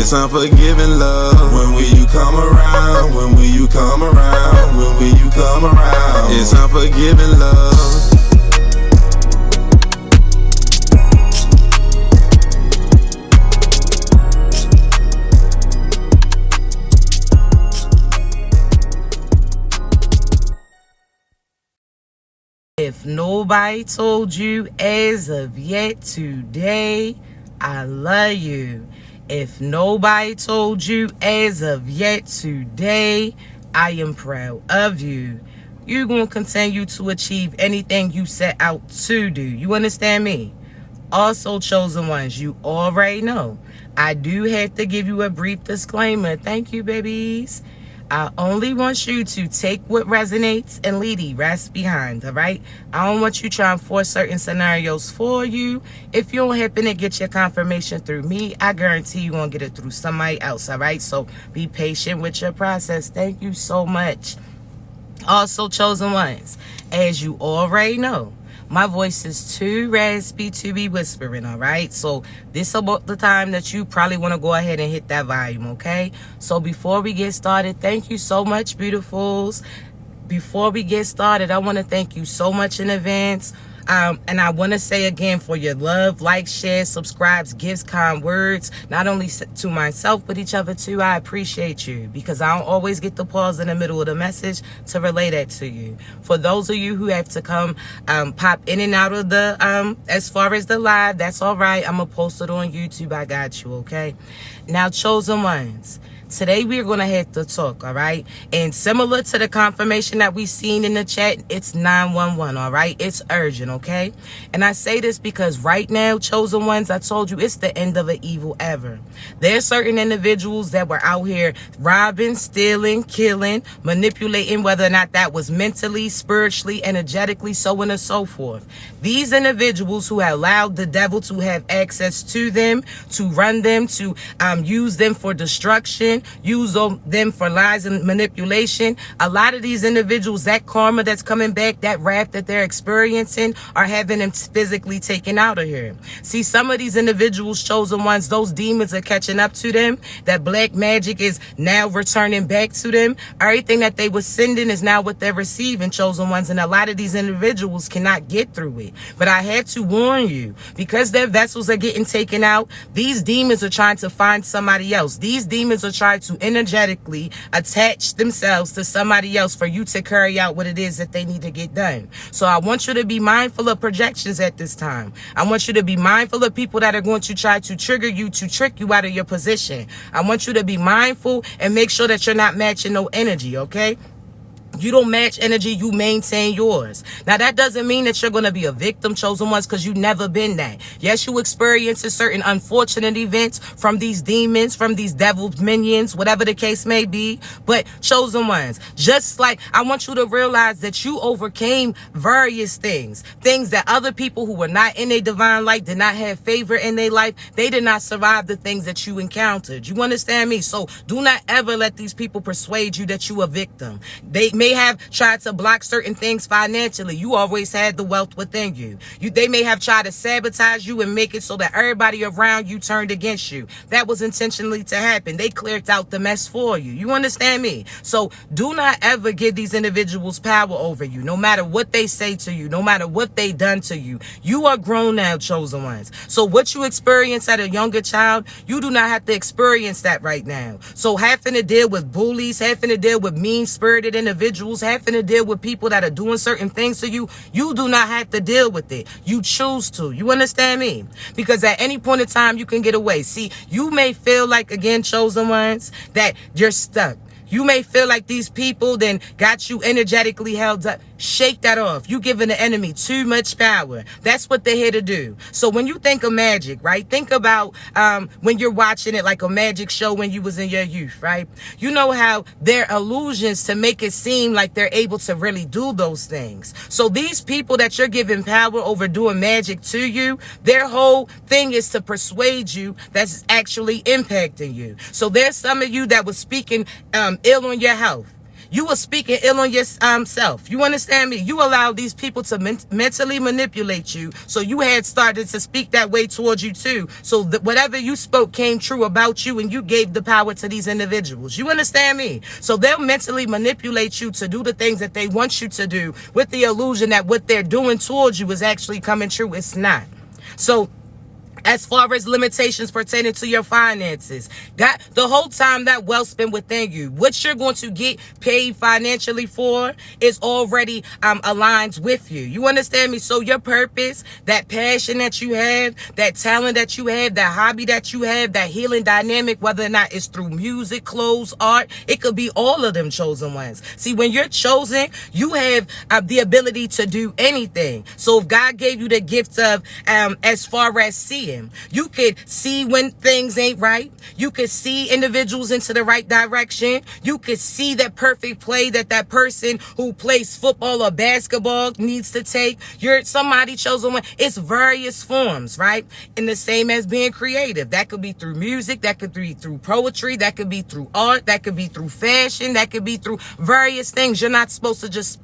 It's unforgiving love. When will you come around? When will you come around? When will you come around? It's unforgiving love. If nobody told you as of yet today, I love you. If nobody told you as of yet today, I am proud of you. You're going to continue to achieve anything you set out to do. You understand me? Also, chosen ones, you already know, I do have to give you a brief disclaimer. Thank you, babies. I only want you to take what resonates and leave the rest behind, all right? I don't want you trying to force certain scenarios for you. If you don't happen to get your confirmation through me, I guarantee you're going to get it through somebody else, all right? So be patient with your process. Thank you so much. Also, chosen ones, as you already know, my voice is too raspy to be whispering, all right? So this is about the time that you probably want to go ahead and hit that volume, okay? So before we get started, thank you so much, beautifuls. Before we get started, I want to thank you so much in advance. And I want to say again, for your love, like, share, subscribes, gifts, kind words, not only to myself, but each other too. I appreciate you because I don't always get the pause in the middle of the message to relay that to you. For those of you who have to come pop in and out of the, as far as the live, that's all right. I'm going to post it on YouTube. I got you, okay? Now, chosen ones. Today, we're going to have to talk, all right? And similar to the confirmation that we've seen in the chat, it's 911, all right? It's urgent, okay? And I say this because right now, chosen ones, I told you, it's the end of an evil ever. There's certain individuals that were out here robbing, stealing, killing, manipulating, whether or not that was mentally, spiritually, energetically, so on and so forth. These individuals who have allowed the devil to have access to them, to run them, to use them for destruction, use them for lies and manipulation. A lot of these individuals, that karma that's coming back, that wrath that they're experiencing, are having them physically taken out of here. See, some of these individuals, chosen ones, those demons are catching up to them. That black magic is now returning back to them. Everything that they were sending is now what they're receiving, chosen ones. And a lot of these individuals cannot get through it. But I had to warn you, because their vessels are getting taken out, these demons are trying to find somebody else. These demons are trying to energetically attach themselves to somebody else for you to carry out what it is that they need to get done. So I want you to be mindful of projections at this time. I want you to be mindful of people that are going to try to trigger you, to trick you out of your position. I want you to be mindful and make sure that you're not matching no energy, okay? You don't match energy, you maintain yours. Now, that doesn't mean that you're going to be a victim, chosen ones, because you've never been that. Yes, you experience a certain unfortunate events from these demons, from these devil's minions, whatever the case may be. But chosen ones, just like I want you to realize that you overcame various things that other people who were not in a divine light, did not have favor in their life. They did not survive the things that you encountered. You understand me? So do not ever let these people persuade you that you are a victim. They may have tried to block certain things financially. You always had the wealth within you. They may have tried to sabotage you and make it so that everybody around you turned against you. That was intentionally to happen. They cleared out the mess for you. You understand me? So do not ever give these individuals power over you, no matter what they say to you, no matter what they done to you. You are grown now, chosen ones. So what you experience at a younger child, you do not have to experience that right now. So having to deal with bullies, having to deal with mean-spirited individuals, having to deal with people that are doing certain things to you, you do not have to deal with it. You choose to. You understand me? Because at any point in time, you can get away. See, you may feel like, again, chosen ones, that you're stuck. You may feel like these people then got you energetically held up. Shake that off. You giving the enemy too much power. That's what they're here to do. So when you think of magic, right? Think about when you're watching it like a magic show when you was in your youth, right? You know how they're illusions to make it seem like they're able to really do those things. So these people that you're giving power over doing magic to you, their whole thing is to persuade you that's actually impacting you. So there's some of you that was speaking ill on your health. You were speaking ill on your self. You understand me? You allowed these people to mentally manipulate you. So you had started to speak that way towards you too. So whatever you spoke came true about you, and you gave the power to these individuals. You understand me? So they'll mentally manipulate you to do the things that they want you to do with the illusion that what they're doing towards you is actually coming true. It's not. So as far as limitations pertaining to your finances, God, the whole time that wealth's been within you, what you're going to get paid financially for is already aligned with you. You understand me? So your purpose, that passion that you have, that talent that you have, that hobby that you have, that healing dynamic, whether or not it's through music, clothes, art, it could be all of them chosen ones. See, when you're chosen, you have the ability to do anything. So if God gave you the gift of, as far as seeing, you could see when things ain't right. You could see individuals into the right direction. You could see that perfect play that person who plays football or basketball needs to take. You're somebody chosen one. It's various forms, right? And the same as being creative. That could be through music. That could be through poetry. That could be through art. That could be through fashion. That could be through various things. You're not supposed to just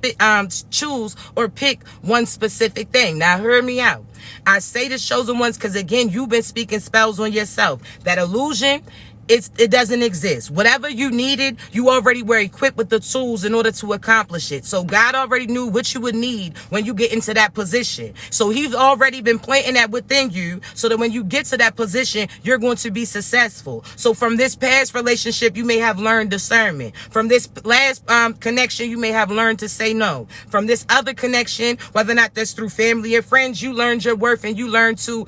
choose or pick one specific thing. Now, hear me out. I say this chosen ones because, again, you've been speaking spells on yourself. That illusion, it doesn't exist. Whatever you needed, you already were equipped with the tools in order to accomplish it. So God already knew what you would need when you get into that position. So he's already been planting that within you so that when you get to that position, you're going to be successful. So from this past relationship, you may have learned discernment. From this last connection, you may have learned to say no. From this other connection, whether or not that's through family or friends, you learned your worth and you learned to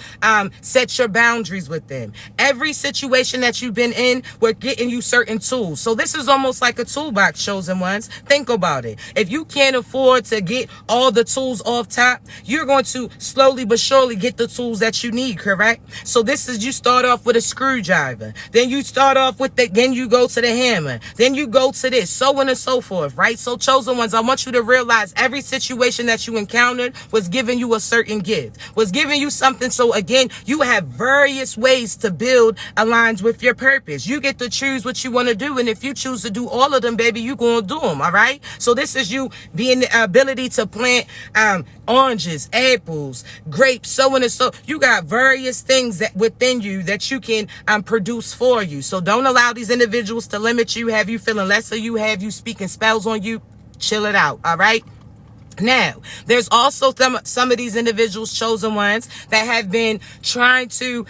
set your boundaries with them. Every situation that you've been in, we're getting you certain tools. So this is almost like a toolbox, chosen ones. Think about it. If you can't afford to get all the tools off top, you're going to slowly but surely get the tools that you need, correct? So this is, you start off with a screwdriver, then you start off with then you go to the hammer, then you go to this, so on and so forth, right? So chosen ones, I want you to realize every situation that you encountered was giving you a certain gift, was giving you something. So again, you have various ways to build aligns with your purpose. You get to choose what you want to do. And if you choose to do all of them, baby, you going to do them. All right. So this is you being the ability to plant oranges, apples, grapes, so on and so. You got various things that within you that you can produce for you. So don't allow these individuals to limit you, have you feeling less of you, have you speaking spells on you. Chill it out. All right. Now, there's also some of these individuals, chosen ones, that have been trying to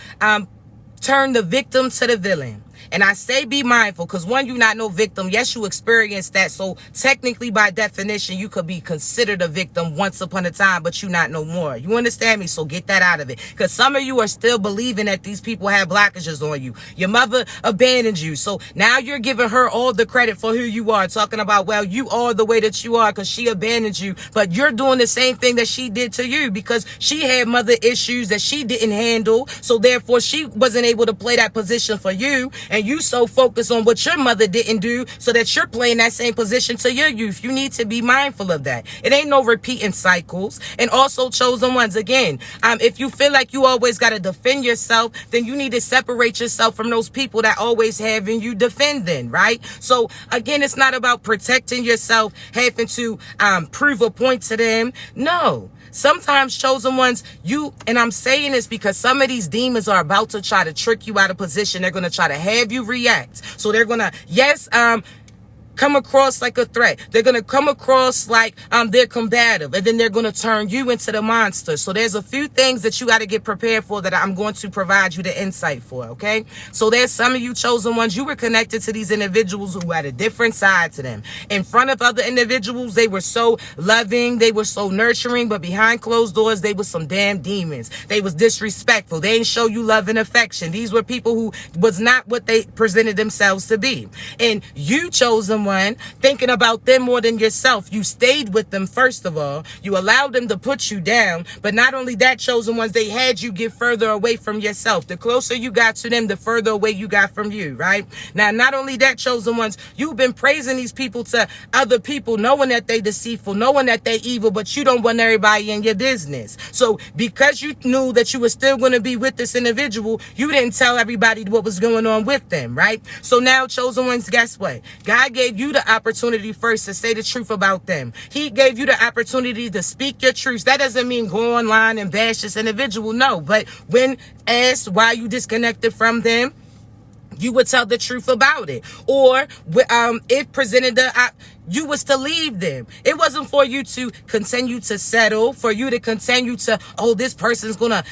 turn the victim to the villain. And I say be mindful because, one, you're not no victim. Yes, you experienced that. So technically, by definition, you could be considered a victim once upon a time, but you're not no more. You understand me? So get that out of it. Because some of you are still believing that these people have blockages on you. Your mother abandoned you. So now you're giving her all the credit for who you are. Talking about, well, you are the way that you are because she abandoned you. But you're doing the same thing that she did to you because she had mother issues that she didn't handle. So therefore, she wasn't able to play that position for you. And you so focused on what your mother didn't do so that you're playing that same position to your youth. You need to be mindful of that. It ain't no repeating cycles. And also, chosen ones, again, if you feel like you always got to defend yourself, then you need to separate yourself from those people that always having you defending, right? So again, it's not about protecting yourself, having to prove a point to them. No. Sometimes, chosen ones, and I'm saying this because some of these demons are about to try to trick you out of position. They're going to try to have you react. So they're going to, yes, come across like a threat. They're going to come across like they're combative, and then they're going to turn you into the monster. So there's a few things that you got to get prepared for that I'm going to provide you the insight for, okay? So there's some of you chosen ones, you were connected to these individuals who had a different side to them. In front of other individuals, they were so loving, they were so nurturing, but behind closed doors, they were some damn demons. They was disrespectful. They didn't show you love and affection. These were people who was not what they presented themselves to be. And you chosen one, thinking about them more than yourself. You stayed with them, first of all. You allowed them to put you down. But not only that, chosen ones, they had you get further away from yourself. The closer you got to them, the further away you got from you, right? Now, not only that, chosen ones, you've been praising these people to other people, knowing that they deceitful, knowing that they evil, but you don't want everybody in your business. So because you knew that you were still going to be with this individual, you didn't tell everybody what was going on with them, right? So now, chosen ones, guess what? God gave gave you the opportunity first to say the truth about them. He gave you the opportunity to speak your truth. That doesn't mean go online and bash this individual. No, but when asked why you disconnected from them, you would tell the truth about it. Or if presented you was to leave them. It wasn't for you to continue to settle, for you to continue to, oh, this person's gonna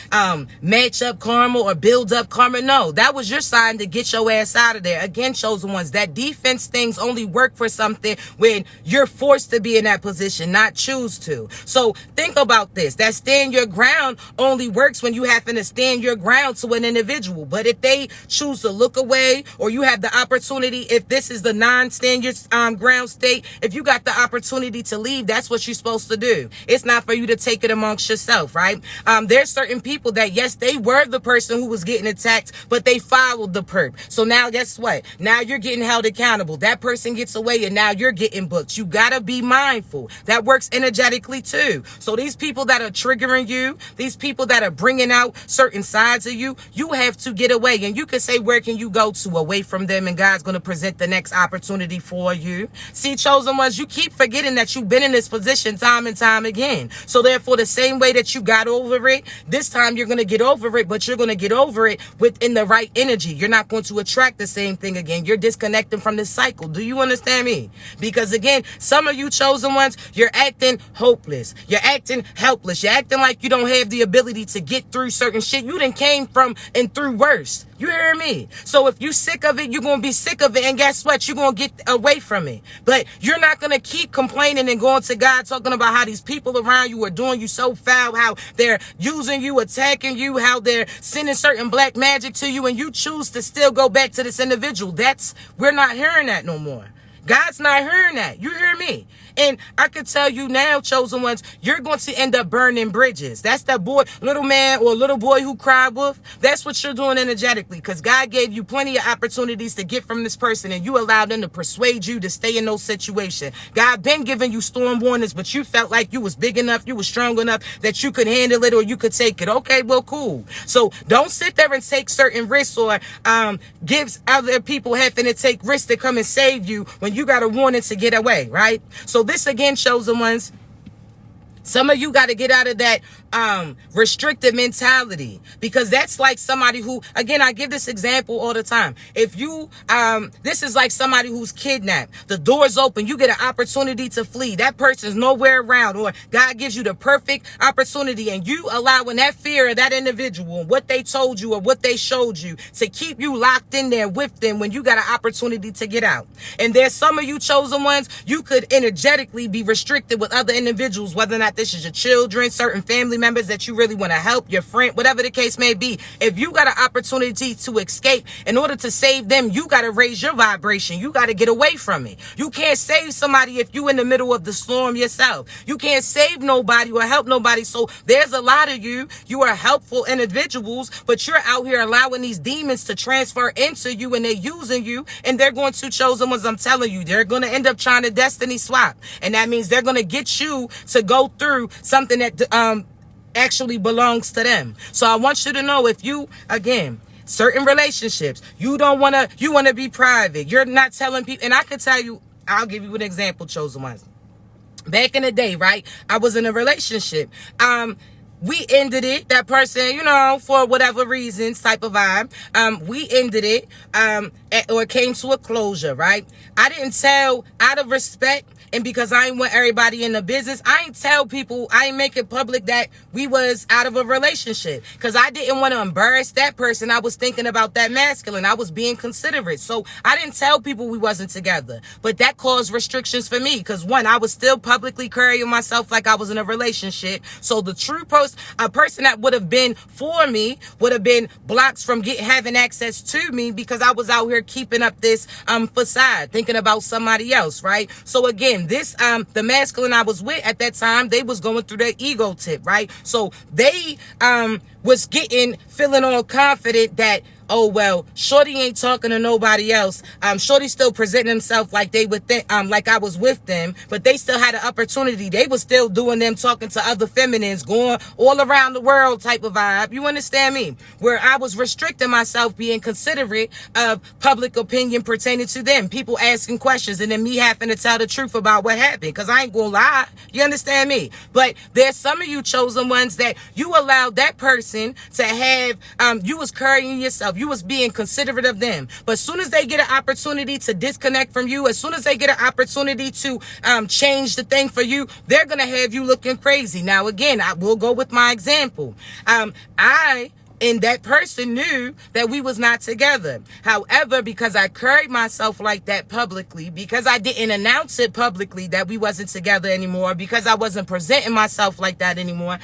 match up karma or build up karma. No, that was your sign to get your ass out of there. Again, chosen ones, that defense things only work for something when you're forced to be in that position, not choose to. So think about this. That stand your ground only works when you happen to stand your ground to an individual. But if they choose to look away, or you have the opportunity, if this is the non-stand your ground state, if you got the opportunity to leave, that's what you're supposed to do. It's not for you to take it amongst yourself, right? There's certain people that, yes, they were the person who was getting attacked, but they followed the perp. So now guess what? Now you're getting held accountable. That person gets away and now you're getting booked. You got to be mindful. That works energetically too. So these people that are triggering you, these people that are bringing out certain sides of you, you have to get away. And you can say, where can you go to? Away from them, and God's going to present the next opportunity for you. See, chosen ones, you keep forgetting that you've been in this position time and time again. So therefore, the same way that you got over it, this time you're going to get over it, but you're going to get over it within the right energy. You're not going to attract the same thing again. You're disconnecting from this cycle. Do you understand me? Because again, some of you chosen ones, you're acting hopeless. You're acting helpless. You're acting like you don't have the ability to get through certain shit. You done came from and through worse. You hear me? So if you sick of it, you're going to be sick of it. And guess what? You're going to get away from it. But you're not going to keep complaining and going to God talking about how these people around you are doing you so foul, how they're using you, attacking you, how they're sending certain black magic to you, and you choose to still go back to this individual. We're not hearing that no more. God's not hearing that. You hear me? And I can tell you now, chosen ones, you're going to end up burning bridges. That's that boy, little man or little boy who cried wolf. That's what you're doing energetically, because God gave you plenty of opportunities to get from this person, and you allowed them to persuade you to stay in those situations. God been giving you storm warnings, but you felt like you was big enough, you was strong enough that you could handle it or you could take it. Okay, well, cool. So don't sit there and take certain risks or gives other people having to take risks to come and save you when you got a warning to get away, right? So this again, chosen ones, some of you got to get out of that restrictive mentality, because that's like somebody who, again, I give this example all the time. If you, this is like somebody who's kidnapped. The door's open. You get an opportunity to flee. That person's nowhere around, or God gives you the perfect opportunity, and you allowing that fear of that individual, what they told you or what they showed you, to keep you locked in there with them when you got an opportunity to get out. And there's some of you chosen ones, you could energetically be restricted with other individuals, whether or not this is your children, certain family members that you really want to help, your friend, whatever the case may be. If you got an opportunity to escape, in order to save them, you got to raise your vibration. You got to get away from it. You can't save somebody if you in the middle of the storm yourself. You can't save nobody or help nobody. So there's a lot of you are helpful individuals, but you're out here allowing these demons to transfer into you, and they're using you, and they're going to, chosen ones, I'm telling you, they're going to end up trying to destiny swap. And that means they're going to get you to go through something that actually belongs to them. So I want you to know, if you, again, certain relationships, you want to be private. You're not telling people. And I can tell you, I'll give you an example, chosen ones. Back in the day, right? I was in a relationship. We ended it. That person, for whatever reasons, type of vibe. We ended it, or it came to a closure, right? I didn't tell, out of respect, and because I ain't want everybody in the business, I ain't tell people, I ain't make it public that we was out of a relationship, because I didn't want to embarrass that person. I was thinking about that masculine. I was being considerate. So I didn't tell people we wasn't together. But that caused restrictions for me, because one, I was still publicly carrying myself like I was in a relationship. So the true a person that would have been for me would have been blocked from having access to me, because I was out here keeping up this facade, thinking about somebody else, right? So again, this the masculine I was with at that time, they was going through their ego tip, right? So they was feeling all confident that oh well, Shorty ain't talking to nobody else. Shorty still presenting himself like they would think, like I was with them, but they still had an opportunity. They was still doing them talking to other feminines, going all around the world type of vibe. You understand me? Where I was restricting myself, being considerate of public opinion pertaining to them. People asking questions and then me having to tell the truth about what happened. Because I ain't gonna lie. You understand me? But there's some of you chosen ones that you allowed that person to have, you was carrying yourself. You was being considerate of them. But as soon as they get an opportunity to disconnect from you, as soon as they get an opportunity to change the thing for you, they're going to have you looking crazy. Now, again, I will go with my example. And that person knew that we was not together. However, because I carried myself like that publicly, because I didn't announce it publicly that we wasn't together anymore, because I wasn't presenting myself like that anymore,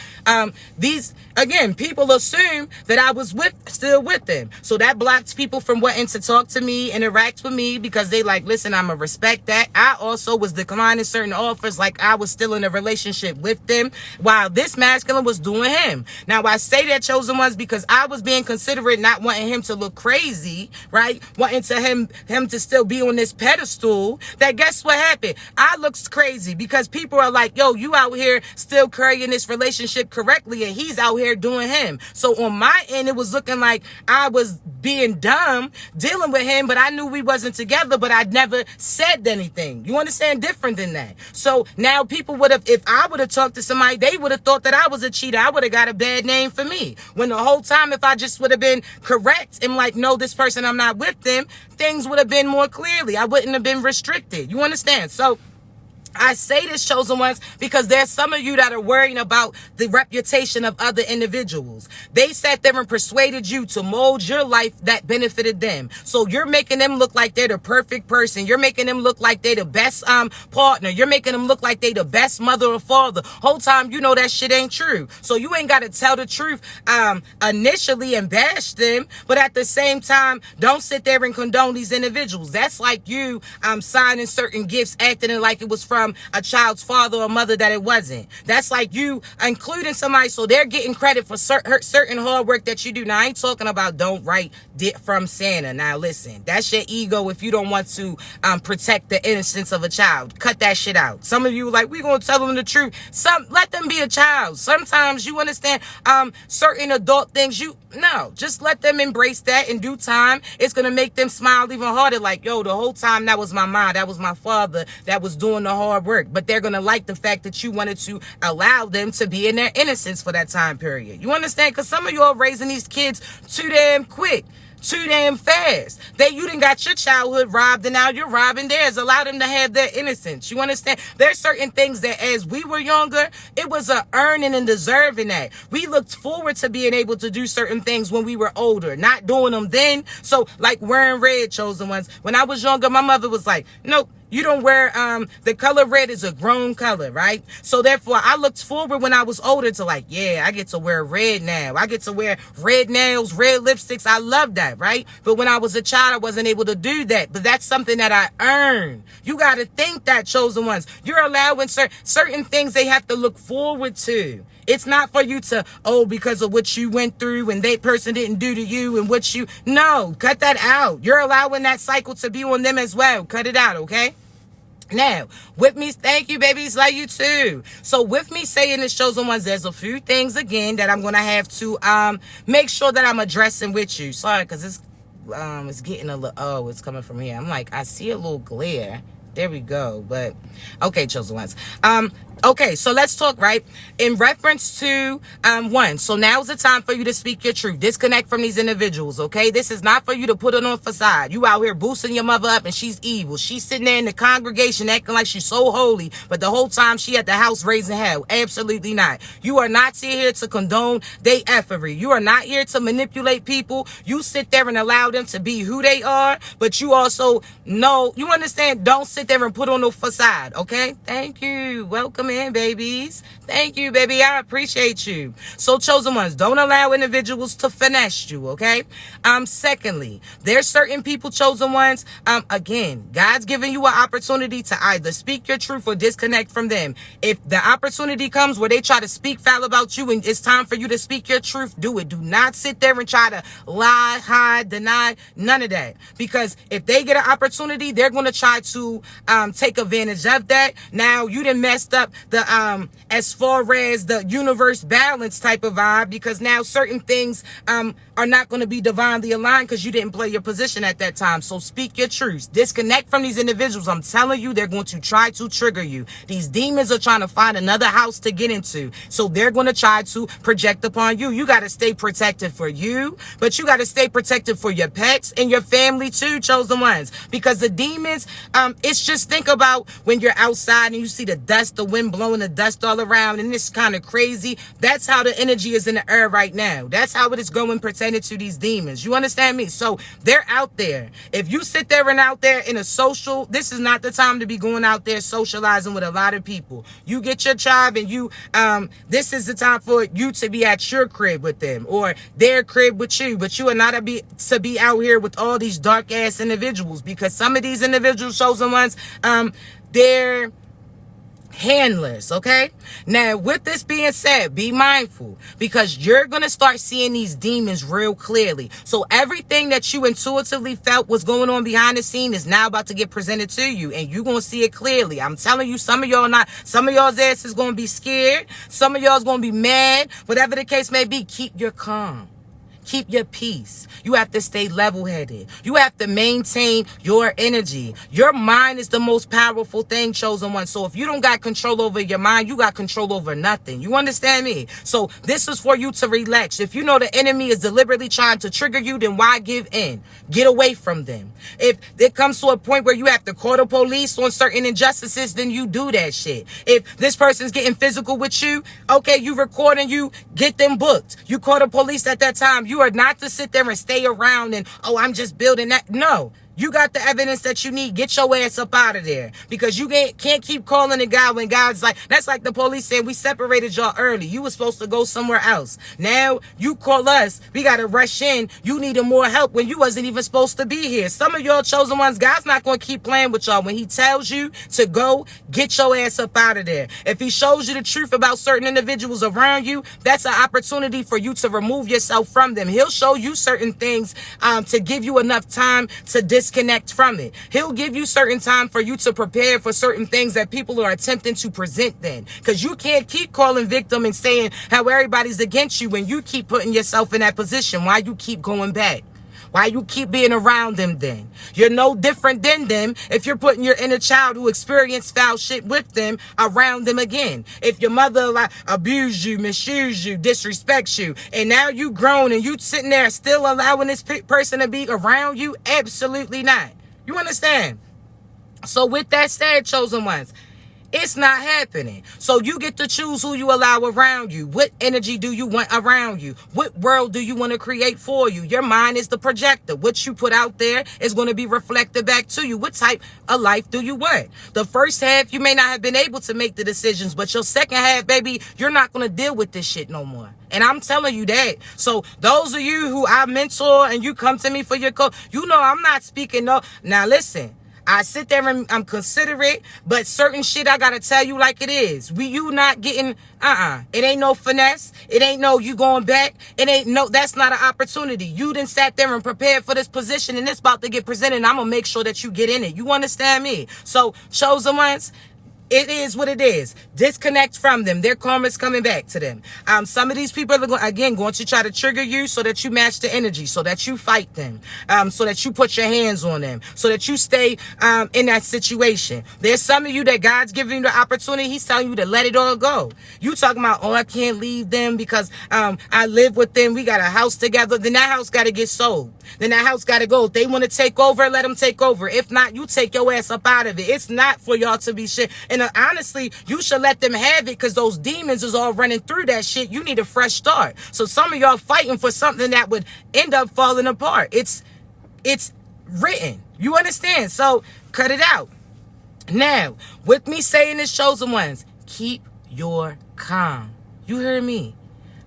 people assume that I was still with them. So that blocks people from wanting to talk to me, interact with me, because they like, listen, I'm gonna respect that. I also was declining certain offers like I was still in a relationship with them while this masculine was doing him. Now, I say that, chosen ones, because I was being considerate, not wanting him to look crazy, right? Wanting to him to still be on this pedestal. That guess what happened? I looked crazy because people are like, yo, you out here still carrying this relationship correctly and he's out here doing him. So on my end, it was looking like I was being dumb dealing with him, but I knew we wasn't together, but I never said anything. You understand? Different than that. So now people would have, if I would have talked to somebody, they would have thought that I was a cheater. I would have got a bad name for me. When the whole time, if I just would have been correct and like, no, this person, I'm not with them, things would have been more clearly. I wouldn't have been restricted. You understand? So I say this, chosen ones, because there's some of you that are worrying about the reputation of other individuals. They sat there and persuaded you to mold your life that benefited them. So you're making them look like they're the perfect person. You're making them look like they're the best partner. You're making them look like they the best mother or father. Whole time you know that shit ain't true. So you ain't got to tell the truth initially and bash them, but at the same time, don't sit there and condone these individuals. That's like you signing certain gifts, acting it like it was from a child's father or mother that it wasn't. That's like you including somebody so they're getting credit for certain hard work that you do. Now, I ain't talking about don't write from Santa. Now, listen, that's your ego if you don't want to protect the innocence of a child. Cut that shit out. Some of you like, we gonna tell them the truth. Let them be a child. Sometimes you understand certain adult things. Just let them embrace that in due time. It's gonna make them smile even harder. Like, yo, the whole time that was my mom, that was my father, that was doing the hard work. But they're gonna like the fact that you wanted to allow them to be in their innocence for that time period. You understand? Because some of you are raising these kids too damn quick, too damn fast. You done got your childhood robbed and now you're robbing theirs. Allow them to have their innocence. You understand? There's certain things that as we were younger, it was a earning and deserving that. We looked forward to being able to do certain things when we were older, not doing them then. So like wearing red, chosen ones. When I was younger, my mother was like, nope. You don't wear, the color red is a grown color, right? So therefore, I looked forward when I was older to like, yeah, I get to wear red now. I get to wear red nails, red lipsticks. I love that, right? But when I was a child, I wasn't able to do that. But that's something that I earned. You got to think that, chosen ones. You're allowing certain things they have to look forward to. It's not for you to, because of what you went through and that person didn't do to you and no, cut that out. You're allowing that cycle to be on them as well. Cut it out, okay? Now, with me, thank you, babies, love you too. So with me saying this, chosen ones, there's a few things again that I'm going to have to make sure that I'm addressing with you. Sorry, because it's getting a little, it's coming from here. I'm like, I see a little glare. There we go. But, okay, chosen ones. Okay, so let's talk, right? In reference to one. So now's the time for you to speak your truth. Disconnect from these individuals, okay? This is not for you to put it on facade. You out here boosting your mother up and she's evil. She's sitting there in the congregation acting like she's so holy, but the whole time she at the house raising hell. Absolutely not. You are not here to condone they effery. You are not here to manipulate people. You sit there and allow them to be who they are, but you also know, you understand, don't sit there and put on no facade, okay? Thank you. Welcome in, babies. Thank you, baby. I appreciate you. So, chosen ones, don't allow individuals to finesse you, okay? Secondly, there's certain people, chosen ones, again, God's giving you an opportunity to either speak your truth or disconnect from them. If the opportunity comes where they try to speak foul about you and it's time for you to speak your truth, do it. Do not sit there and try to lie, hide, deny, none of that. Because if they get an opportunity, they're going to try to take advantage of that. Now, you done messed up the as far as the universe balance type of vibe, because now certain things are not going to be divinely aligned because you didn't play your position at that time. So speak your truth. Disconnect from these individuals. I'm telling you, they're going to try to trigger you. These demons are trying to find another house to get into. So they're going to try to project upon you. You got to stay protected for you, but you got to stay protected for your pets and your family too, chosen ones. Because the demons, it's just, think about when you're outside and you see the dust, the wind blowing the dust all around, and it's kind of crazy. That's how the energy is in the air right now. That's how it is going pertaining to these demons. You understand me? So they're out there. If you sit there and out there in a social, this is not the time to be going out there socializing with a lot of people. You get your tribe and you, this is the time for you to be at your crib with them or their crib with you. But you are not to be out here with all these dark ass individuals, because some of these individuals, chosen ones, they're handlers, okay? Now, with this being said, be mindful, because you're going to start seeing these demons real clearly. So everything that you intuitively felt was going on behind the scene is now about to get presented to you, and you're going to see it clearly. I'm telling you, some of y'all's ass is going to be scared. Some of y'all's going to be mad. Whatever the case may be, keep your calm. Keep your peace. You have to stay level-headed. You have to maintain your energy. Your mind is the most powerful thing, chosen one. So if you don't got control over your mind, you got control over nothing. You understand me? So this is for you to relax. If you know the enemy is deliberately trying to trigger you, then why give in? Get away from them. If it comes to a point where you have to call the police on certain injustices, then you do that shit. If this person's getting physical with you, okay, you record and you get them booked. You call the police at that time. You are not to sit there and stay around and, oh, I'm just building that. No. You got the evidence that you need. Get your ass up out of there, because you can't keep calling a guy when God's like, that's like the police saying, we separated y'all early. You were supposed to go somewhere else. Now you call us. We got to rush in. You needed more help when you wasn't even supposed to be here. Some of y'all chosen ones, God's not going to keep playing with y'all. When he tells you to go, get your ass up out of there. If he shows you the truth about certain individuals around you, that's an opportunity for you to remove yourself from them. He'll show you certain things to give you enough time to disconnect from it. He'll give you certain time for you to prepare for certain things that people are attempting to present then. Because you can't keep calling victim and saying how everybody's against you when you keep putting yourself in that position. Why you keep going back? Why you keep being around them then? You're no different than them if you're putting your inner child who experienced foul shit with them around them again. If your mother abused you, misused you, disrespects you, and now you grown and you sitting there still allowing this person to be around you, absolutely not. You understand? So with that said, chosen ones, it's not happening. So you get to choose who you allow around you. What energy do you want around you? What world do you want to create for you? Your mind is the projector. What you put out there is going to be reflected back to you. What type of life do you want? The first half, you may not have been able to make the decisions, but your second half, baby, you're not going to deal with this shit no more. And I'm telling you that. So those of you who I mentor and you come to me for your coach, you know I'm not speaking no. Now listen. I sit there and I'm considerate, but certain shit I gotta tell you like it is. You not getting, it ain't no finesse. It ain't no you going back. It ain't no, that's not an opportunity. You done sat there and prepared for this position and it's about to get presented, and I'm gonna make sure that you get in it. You understand me? So, chosen ones, it is what it is. Disconnect from them. Their karma's coming back to them. Some of these people are going to try to trigger you so that you match the energy, so that you fight them, so that you put your hands on them, so that you stay in that situation. There's some of you that God's giving you the opportunity. He's telling you to let it all go. You talking about, oh, I can't leave them because I live with them. We got a house together. Then that house got to get sold. Then that house got to go. If they want to take over, let them take over. If not, you take your ass up out of it. It's not for y'all to be shit. And honestly, you should let them have it, because those demons is all running through that shit. You need a fresh start. So some of y'all fighting for something that would end up falling apart. It's written. You understand? So cut it out. Now, with me saying this, chosen ones, keep your calm. You hear me?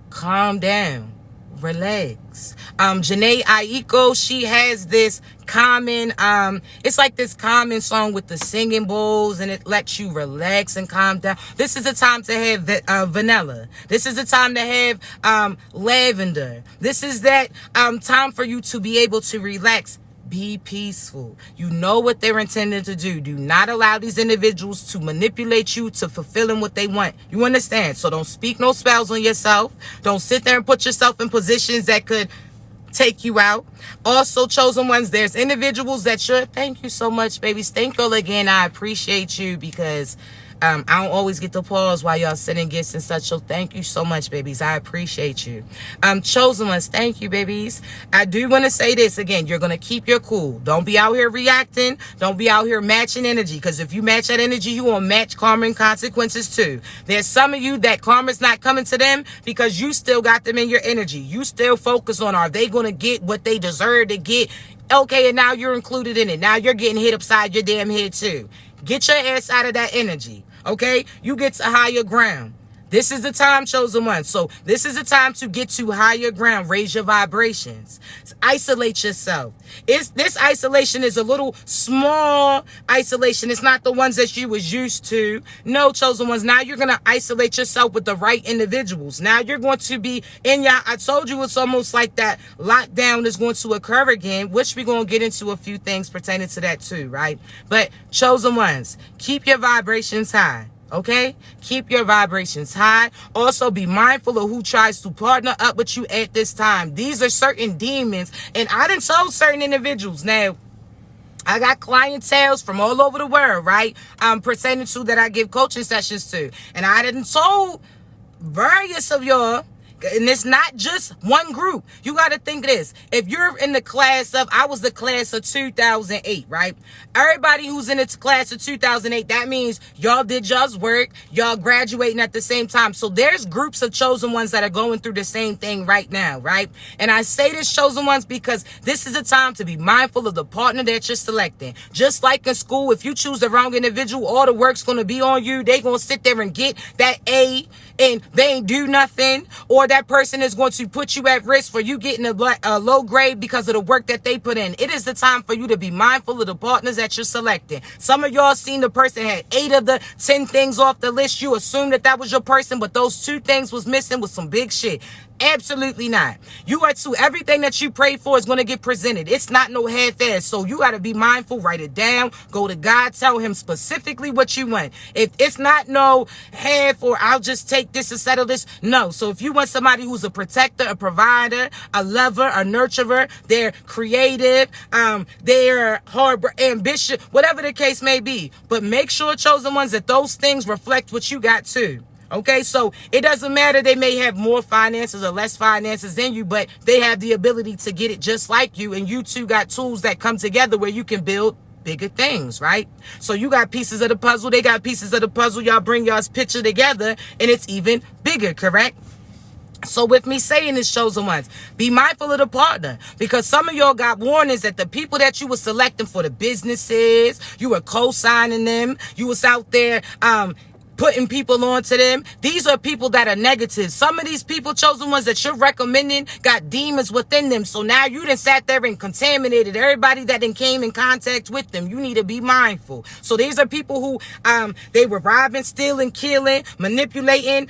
Calm down. Relax. Janae Aiko, she has this common, it's like this common song with the singing bowls, and it lets you relax and calm down. This is the time to have vanilla. This is the time to have lavender. This is that time for you to be able to relax. Be peaceful. You know what they're intended to do. Do not allow these individuals to manipulate you to fulfilling what they want. You understand? So don't speak no spells on yourself. Don't sit there and put yourself in positions that could take you out. Also, chosen ones, there's individuals that should. Thank you so much, babies. Thank you all again. I appreciate you because I don't always get to pause while y'all sending gifts and such. So thank you so much, babies. I appreciate you. Chosen ones, thank you, babies. I do want to say this again. You're going to keep your cool. Don't be out here reacting. Don't be out here matching energy. Because if you match that energy, you will match karma and consequences too. There's some of you that karma's not coming to them because you still got them in your energy. You still focus on, are they going to get what they deserve to get? Okay, and now you're included in it. Now you're getting hit upside your damn head too. Get your ass out of that energy. Okay, you get to higher ground. This is the time, chosen one. So this is the time to get to higher ground. Raise your vibrations. Isolate yourself. This isolation is a little small isolation. It's not the ones that you was used to. No, chosen ones. Now you're going to isolate yourself with the right individuals. Now you're going to be in your, I told you it's almost like that lockdown is going to occur again, which we're going to get into a few things pertaining to that too, right? But chosen ones, keep your vibrations high. Okay? Keep your vibrations high. Also, be mindful of who tries to partner up with you at this time. These are certain demons, and I done told certain individuals. Now, I got clientele from all over the world, right? Pertaining to that I give coaching sessions to. And I done told various of y'all, and it's not just one group. You got to think this. If you're in the class of, I was the class of 2008, right? Everybody who's in the class of 2008, that means y'all did y'all's work. Y'all graduating at the same time. So there's groups of chosen ones that are going through the same thing right now, right? And I say this chosen ones because this is a time to be mindful of the partner that you're selecting. Just like in school, if you choose the wrong individual, all the work's going to be on you. They going to sit there and get that A and they ain't do nothing, or that person is going to put you at risk for you getting a low grade because of the work that they put in. It is the time for you to be mindful of the partners that you're selecting. Some of y'all seen the person had 8 of the 10 things off the list. You assumed that was your person, but those 2 things was missing with some big shit. Absolutely not. You are to everything that you pray for is going to get presented. It's not no half-ass. So you got to be mindful. Write it down. Go to God. Tell him specifically what you want. If it's not no half or I'll just take this and settle this. No. So if you want somebody who's a protector, a provider, a lover, a nurturer, they're creative, they're hard, ambitious, whatever the case may be. But make sure, chosen ones, that those things reflect what you got too. Okay, so it doesn't matter. They may have more finances or less finances than you, but they have the ability to get it just like you. And you two got tools that come together where you can build bigger things, right? So you got pieces of the puzzle. They got pieces of the puzzle. Y'all bring y'all's picture together and it's even bigger, correct? So with me saying this, chosen ones, be mindful of the partner, because some of y'all got warnings that the people that you were selecting for the businesses, you were co-signing them, you was out there, putting people onto them. These are people that are negative. Some of these people, chosen ones that you're recommending, got demons within them. So now you done sat there and contaminated everybody that done came in contact with them. You need to be mindful. So these are people who, they were robbing, stealing, killing, manipulating,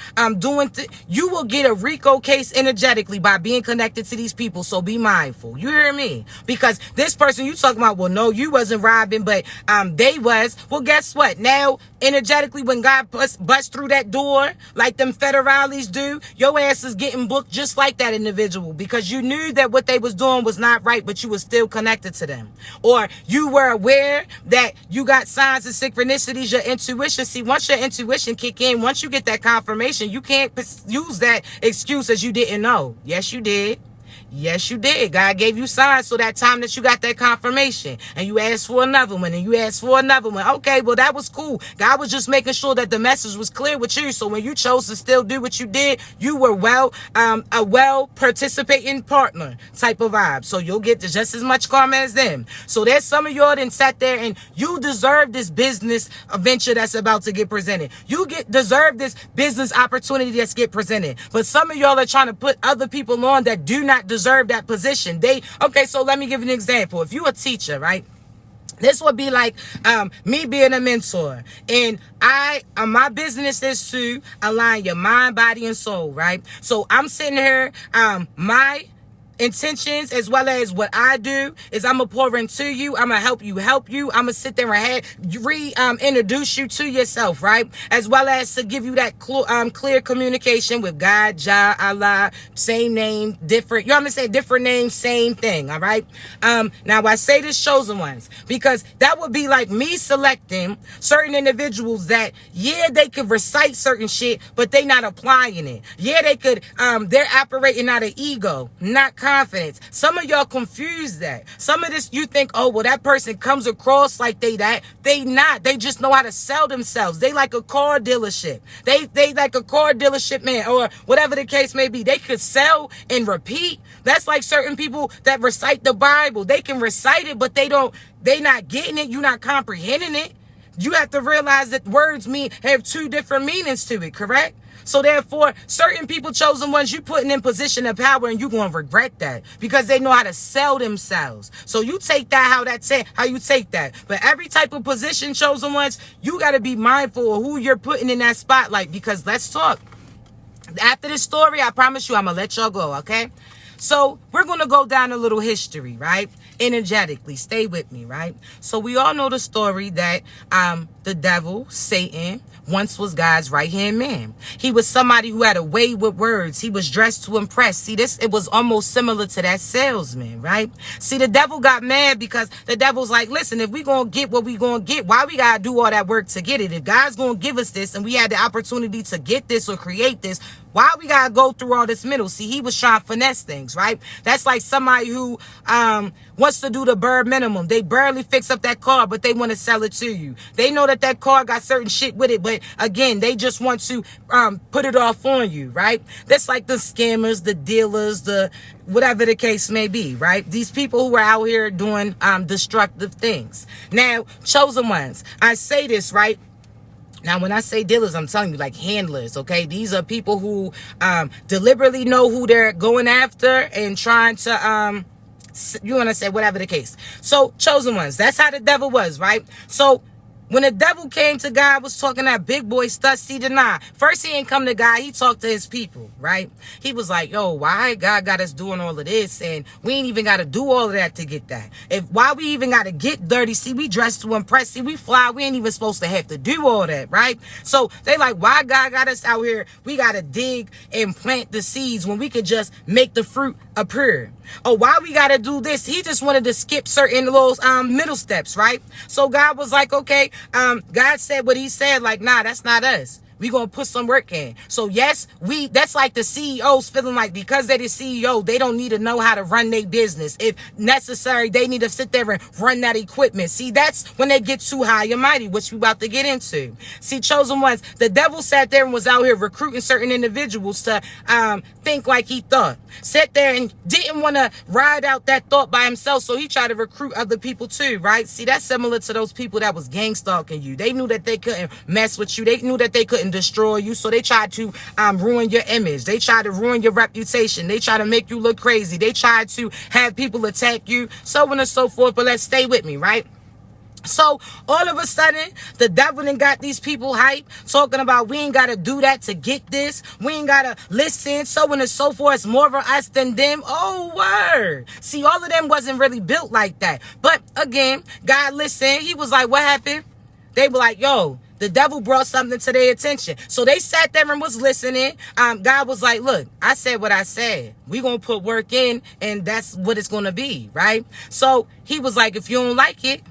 you will get a RICO case energetically by being connected to these people. So be mindful. You hear me? Because this person you talking about, well, no, you wasn't robbing, but, they was. Well, guess what? Now, energetically, when God bust through that door like them federales do, your ass is getting booked just like that individual, because you knew that what they was doing was not right, but you were still connected to them. Or you were aware that you got signs and synchronicities, your intuition. See, once your intuition kick in, once you get that confirmation, you can't use that excuse as you didn't know. Yes, you did. Yes, you did. God gave you signs so that time that you got that confirmation and you asked for another one and you asked for another one. Okay, well, that was cool. God was just making sure that the message was clear with you. So when you chose to still do what you did, you were a well participating partner type of vibe. So you'll get just as much karma as them. So there's some of y'all that sat there and you deserve this business venture that's about to get presented. You deserve this business opportunity that's get presented. But some of y'all are trying to put other people on that do not deserve that position. Okay, so let me give you an example. If you're a teacher, right? This would be like me being a mentor. And my business is to align your mind, body, and soul, right? So I'm sitting here, my intentions as well as what I do is I'm gonna pour into you. I'm gonna help you. I'm gonna sit there and introduce you to yourself, right? As well as to give you that clear communication with God, Jah, Allah, same name, different. You know what I'm saying? Different name, same thing. All right. Now I say this chosen ones because that would be like me selecting certain individuals that they could recite certain shit, but they not applying it. They could. They're operating out of ego, not confidence. Some of y'all confuse that. Some of this you think, oh, well, that person comes across like they not. They just know how to sell themselves. They like a car dealership. They like a car dealership man or whatever the case may be. They could sell and repeat. That's like certain people that recite the Bible. They can recite it, but they not getting it. You're not comprehending it. You have to realize that words have two different meanings to it, correct? So therefore, certain people, chosen ones, you putting in position of power and you going to regret that because they know how to sell themselves. So you take that, how you take that. But every type of position, chosen ones, you got to be mindful of who you're putting in that spotlight because let's talk. After this story, I promise you, I'm going to let y'all go, okay? So we're going to go down a little history, right? Energetically. Stay with me, right? So we all know the story that the devil, Satan, once was God's right-hand man. He was somebody who had a way with words. He was dressed to impress. See, it was almost similar to that salesman, right? See, the devil got mad because the devil's like, listen, if we going to get what we going to get, why we got to do all that work to get it? If God's going to give us this and we had the opportunity to get this or create this, why we got to go through all this middle? See, he was trying to finesse things, right? That's like somebody who wants to do the bare minimum. They barely fix up that car, but they want to sell it to you. They know that car got certain shit with it, but again, they just want to put it off on you, right? That's like the scammers, the dealers, the whatever the case may be, right? These people who are out here doing destructive things. Now, chosen ones, I say this, right? Now, when I say dealers, I'm telling you like handlers, okay? These are people who deliberately know who they're going after and trying to, you want to say whatever the case. So, chosen ones, that's how the devil was, right? So, when the devil came to God, was talking that big boy stuff, see, deny. First, he ain't come to God. He talked to his people, right? He was like, yo, why God got us doing all of this? And we ain't even got to do all of that to get that. Why we even got to get dirty? See, we dress to impress. See, we fly. We ain't even supposed to have to do all that, right? So they like, why God got us out here? We got to dig and plant the seeds when we could just make the fruit appear. Oh, why we got to do this? He just wanted to skip certain little middle steps, right? So God was like, okay, God said what he said, like, nah, that's not us. We gonna put some work in. So yes, that's like the CEOs feeling like because they're the CEO, they don't need to know how to run their business. If necessary, they need to sit there and run that equipment. See, that's when they get too high and mighty, which we about to get into. See, chosen ones, the devil sat there and was out here recruiting certain individuals to think like he thought. Sat there and didn't want to ride out that thought by himself, so he tried to recruit other people too, right? See, that's similar to those people that was gang stalking you. They knew that they couldn't mess with you. They knew that they couldn't destroy you, so they tried to ruin your image. They tried to ruin your reputation. They tried to make you look crazy. They tried to have people attack you, so on and so forth. But let's stay with me, right? So all of a sudden, the devil done got these people hype, talking about we ain't got to do that to get this. We ain't got to listen, so on and so forth. It's more of us than them. Oh, word. See, all of them wasn't really built like that. But again, God listened. He was like, what happened? They were like, yo, the devil brought something to their attention. So they sat there and was listening. God was like, look, I said what I said. We going to put work in, and that's what it's going to be, right? So he was like, if you don't like it,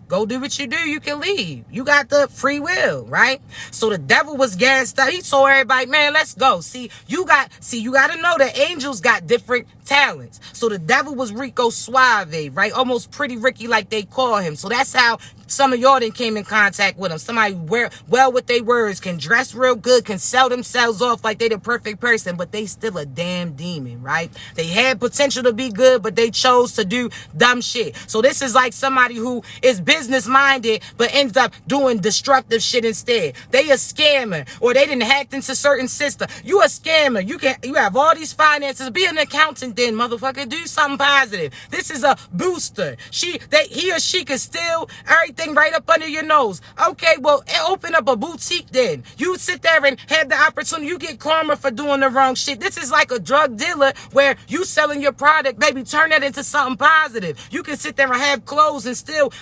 Go do what you do. You can leave. You got the free will, right? So the devil was gassed up. He told everybody, man, let's go. See, you got to know that angels got different talents. So the devil was Rico Suave, right? Almost Pretty Ricky, like they call him. So that's how some of y'all then came in contact with him. Somebody well with their words, can dress real good, can sell themselves off like they the perfect person, but they still a damn demon, right? They had potential to be good, but they chose to do dumb shit. So this is like somebody who is business minded, but ends up doing destructive shit instead. They a scammer, or they didn't hack into certain system. You a scammer. You have all these finances. Be an accountant then, motherfucker. Do something positive. This is a booster. He or she can steal everything right up under your nose. Okay, well, open up a boutique then. You sit there and have the opportunity. You get karma for doing the wrong shit. This is like a drug dealer where you selling your product, baby. Turn that into something positive. You can sit there and have clothes and still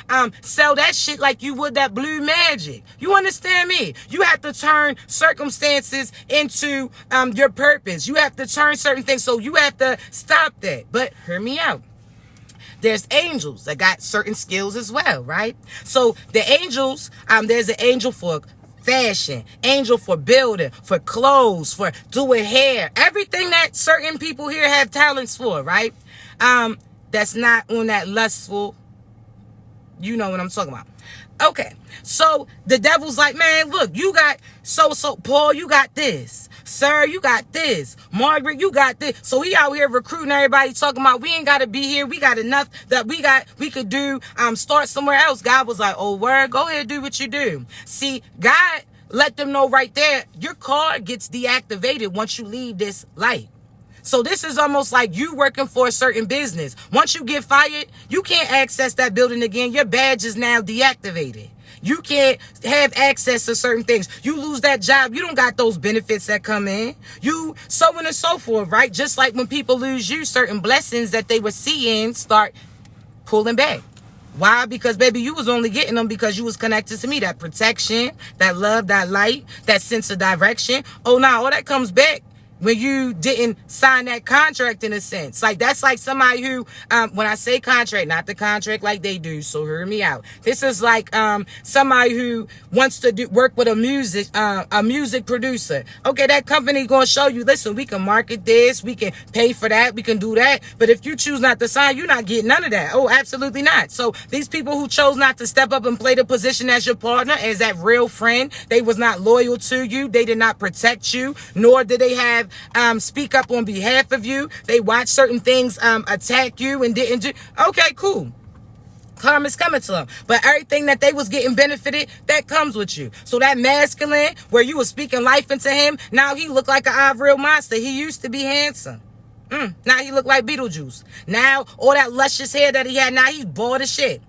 sell that shit like you would that blue magic. You understand me? You have to turn circumstances into your purpose. You have to turn certain things. So you have to stop that. But hear me out. There's angels that got certain skills as well, right? So the angels, there's an angel for fashion, angel for building, for clothes, for doing hair, everything that certain people here have talents for, right? That's not on that lustful, you know what I'm talking about. Okay, so the devil's like, man, look, you got so Paul, you got this. Sir, you got this. Margaret, you got this. So he out here recruiting everybody, talking about we ain't got to be here. We got enough that we could do, start somewhere else. God was like, oh, word, go ahead, do what you do. See, God let them know right there, your card gets deactivated once you leave this life. So this is almost like you working for a certain business. Once you get fired, you can't access that building again. Your badge is now deactivated. You can't have access to certain things. You lose that job, you don't got those benefits that come in. You so on and so forth, right? Just like when people lose you, certain blessings that they were seeing start pulling back. Why? Because, baby, you was only getting them because you was connected to me. That protection, that love, that light, that sense of direction. Oh, now all that comes back when you didn't sign that contract, in a sense. Like, that's like somebody who, when I say contract, not the contract like they do, so hear me out. This is like somebody who wants to work with a music producer. Okay, that company gonna show you, listen, we can market this, we can pay for that, we can do that, but if you choose not to sign, you're not getting none of that. Oh, absolutely not. So these people who chose not to step up and play the position as your partner, as that real friend, they was not loyal to you, they did not protect you, nor did they have speak up on behalf of you. They watched certain things attack you and didn't do. Okay, cool. Karma's coming to them. But everything that they was getting benefited, that comes with you. So that masculine, where you was speaking life into him, now he looked like an real monster. He used to be handsome. Now he look like Beetlejuice. Now all that luscious hair that he had, now he's bald as shit.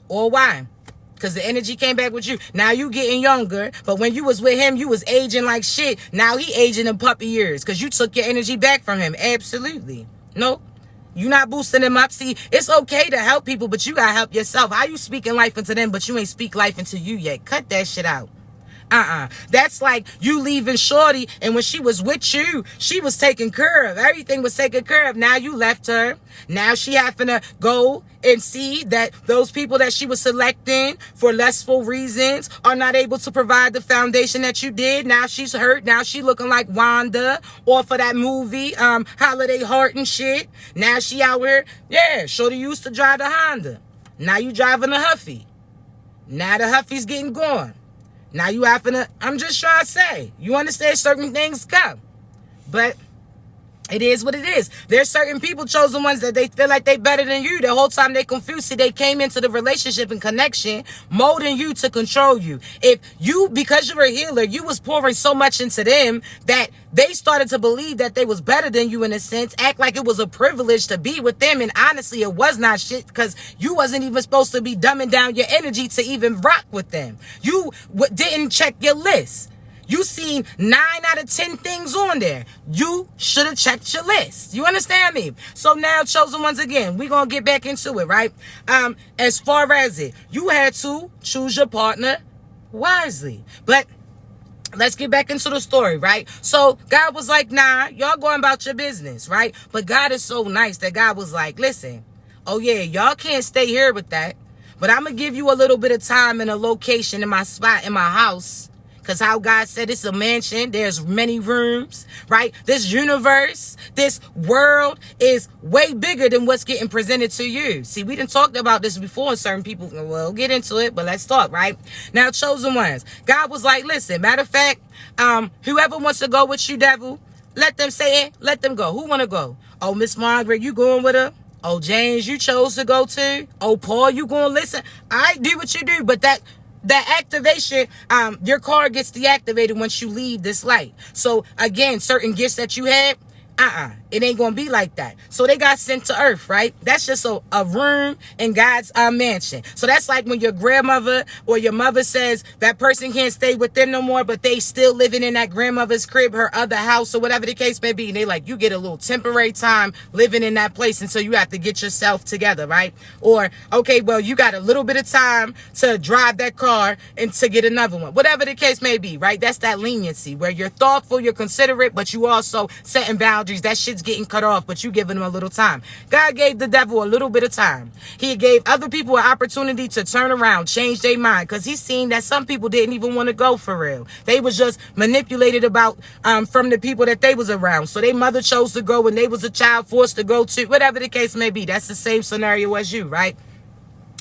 Or why? Because the energy came back with you. Now you getting younger. But when you was with him, you was aging like shit. Now he aging in puppy years. Because you took your energy back from him. Absolutely. No. You not boosting him up. See, it's okay to help people, but you got to help yourself. How you speaking life into them, but you ain't speak life into you yet? Cut that shit out. That's like you leaving shorty, and when she was with you, she was taken care of. Everything was taken care of. Now you left her. Now she having to go and see that those people that she was selecting for lustful reasons are not able to provide the foundation that you did. Now she's hurt. Now she looking like Wanda, or for that movie, Holiday Heart and shit. Now she out here. Yeah, shorty used to drive the Honda. Now you driving a Huffy. Now the Huffy's getting gone. Now you having to, I'm just trying to say, you understand certain things come. But it is what it is. There's certain people, chosen ones, that they feel like they better than you. The whole time they confused. See, they came into the relationship and connection molding you to control you. If you, because you're a healer, you was pouring so much into them that they started to believe that they was better than you, in a sense, act like it was a privilege to be with them. And honestly, it was not shit, because you wasn't even supposed to be dumbing down your energy to even rock with them. You didn't check your list. You seen 9 out of 10 things on there. You should have checked your list. You understand me? So now, chosen ones, again, we're going to get back into it, right? As far as it, you had to choose your partner wisely. But let's get back into the story, right? So God was like, nah, y'all going about your business, right? But God is so nice that God was like, listen, oh yeah, y'all can't stay here with that. But I'm going to give you a little bit of time and a location in my spot in my house. Because how God said it's a mansion, there's many rooms, right? This universe, this world is way bigger than what's getting presented to you. See, we done talked about this before, and certain people, well, get into it, but let's talk, right? Now, chosen ones. God was like, listen, matter of fact, whoever wants to go with you, devil, let them say it, let them go. Who want to go? Oh, Miss Margaret, you going with her? Oh, James, you chose to go too? Oh, Paul, you going to listen? I do what you do, but that activation, your card gets deactivated once you leave this light. So again, certain gifts that you had, it ain't gonna be like that. So they got sent to earth, right? That's just a room in God's mansion. So that's like when your grandmother or your mother says that person can't stay with them no more, but they still living in that grandmother's crib, her other house, or whatever the case may be. And they like, you get a little temporary time living in that place until you have to get yourself together, right? Or, okay, well, you got a little bit of time to drive that car and to get another one. Whatever the case may be, right? That's that leniency where you're thoughtful, you're considerate, but you also setting boundaries. That shit's getting cut off, but you giving them a little time. God gave the devil a little bit of time. He gave other people an opportunity to turn around, change their mind, because he's seen that some people didn't even want to go for real. They was just manipulated about from the people that they was around. So their mother chose to go and they was a child forced to go to, whatever the case may be. That's the same scenario as you, right?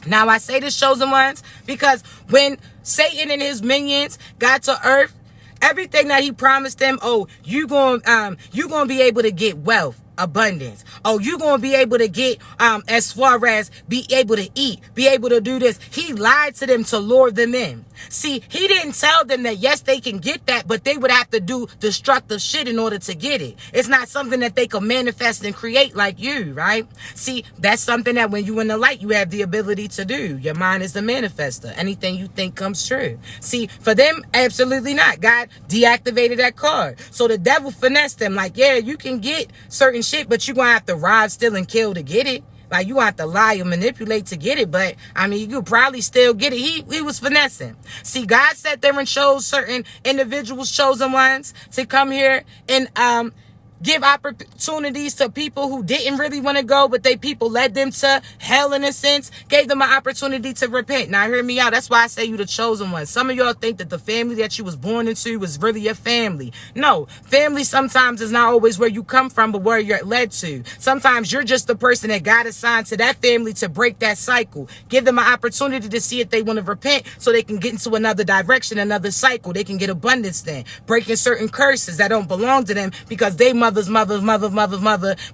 Now I say this, chosen ones, because when Satan and his minions got to earth, everything that he promised them, oh, you gonna be able to get wealth, abundance. Oh, you gonna be able to get as far as be able to eat, be able to do this. He lied to them to lure them in. See, he didn't tell them that yes, they can get that, but they would have to do destructive shit in order to get it. It's not something that they can manifest and create like you, right? See, that's something that when you in the light, you have the ability to do. Your mind is the manifester. Anything you think comes true. See, for them, absolutely not. God deactivated that card. So the devil finessed them like, yeah, you can get certain shit, but you're gonna have to rob, steal, and kill to get it. Like, you have to lie and manipulate to get it, but I mean, you could probably still get it. He was finessing. See, God sat there and chose certain individuals, chosen ones, to come here and give opportunities to people who didn't really want to go, but people led them to hell in a sense, gave them an opportunity to repent. Now, hear me out. That's why I say you the chosen one. Some of y'all think that the family that you was born into was really your family. No, family sometimes is not always where you come from, but where you're led to. Sometimes you're just the person that God assigned to that family to break that cycle. Give them an opportunity to see if they want to repent so they can get into another direction, another cycle. They can get abundance then. Breaking certain curses that don't belong to them because they mother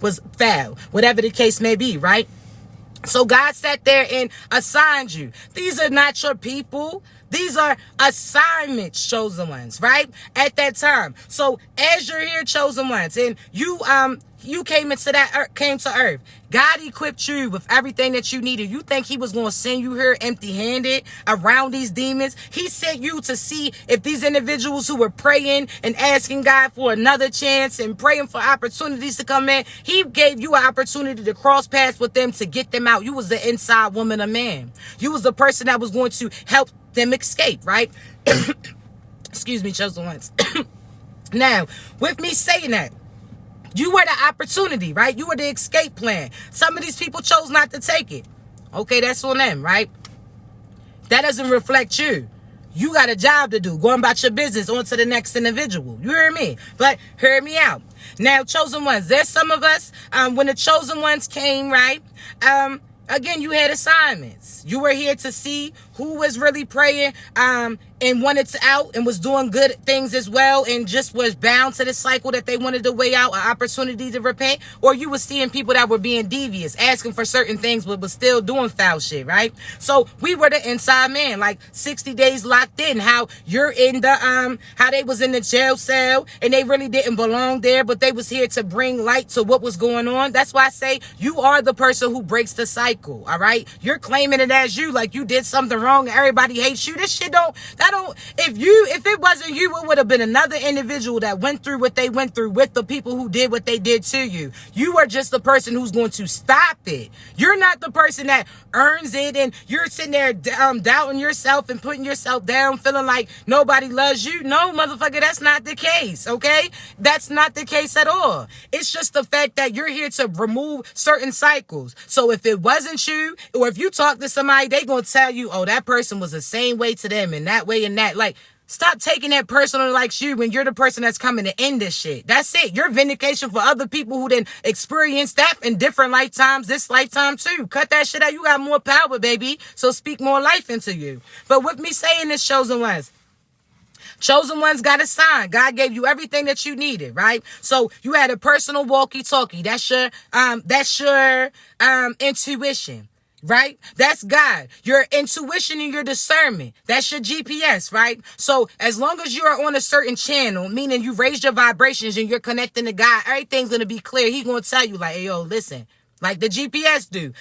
was foul, whatever the case may be, right? So God sat there and assigned you. These are not your people. These are assignments, chosen ones, right? At that time. So as you're here, chosen ones, and you came to earth. God equipped you with everything that you needed. You think he was going to send you here empty-handed around these demons? He sent you to see if these individuals who were praying and asking God for another chance and praying for opportunities to come in, he gave you an opportunity to cross paths with them to get them out. You was the inside woman or man. You was the person that was going to help them escape, right? Excuse me, chosen ones. Now, with me saying that, you were the opportunity, right? You were the escape plan. Some of these people chose not to take it. Okay, that's on them, right? That doesn't reflect you. You got a job to do, going about your business, on to the next individual. You hear me? But hear me out. Now, chosen ones, there's some of us, when the chosen ones came, right? Again, you had assignments. You were here to see who was really praying and wanted to out and was doing good things as well and just was bound to the cycle that they wanted to weigh out, an opportunity to repent. Or you were seeing people that were being devious, asking for certain things but was still doing foul shit, right? So we were the inside man, like 60 days locked in. How you're in the how they was in the jail cell and they really didn't belong there, but they was here to bring light to what was going on. That's why I say you are the person who breaks the cycle. All right, you're claiming it as you, like you did something wrong. wrong and everybody hates you. This shit if it wasn't you, it would have been another individual that went through what they went through with the people who did what they did to you. You are just the person who's going to stop it. You're not the person that earns it, and you're sitting there doubting yourself and putting yourself down, feeling like nobody loves you. No, motherfucker, that's not the case, okay? That's not the case at all. It's just the fact that you're here to remove certain cycles. So if it wasn't you, or if you talk to somebody, they gonna tell you, oh, that person was the same way to them and that way and that. Like, stop taking that personal like you when you're the person that's coming to end this shit. That's it. You're vindication for other people who didn't experience that in different lifetimes, this lifetime too. Cut that shit out. You got more power, baby. So speak more life into you. But with me saying this, chosen ones got a sign. God gave you everything that you needed, right? So you had a personal walkie-talkie. That's your intuition. Right? That's God. Your intuition and your discernment. That's your GPS, right? So as long as you are on a certain channel, meaning you raised your vibrations and you're connecting to God, everything's going to be clear. He's going to tell you like, hey, yo, listen, like the GPS do.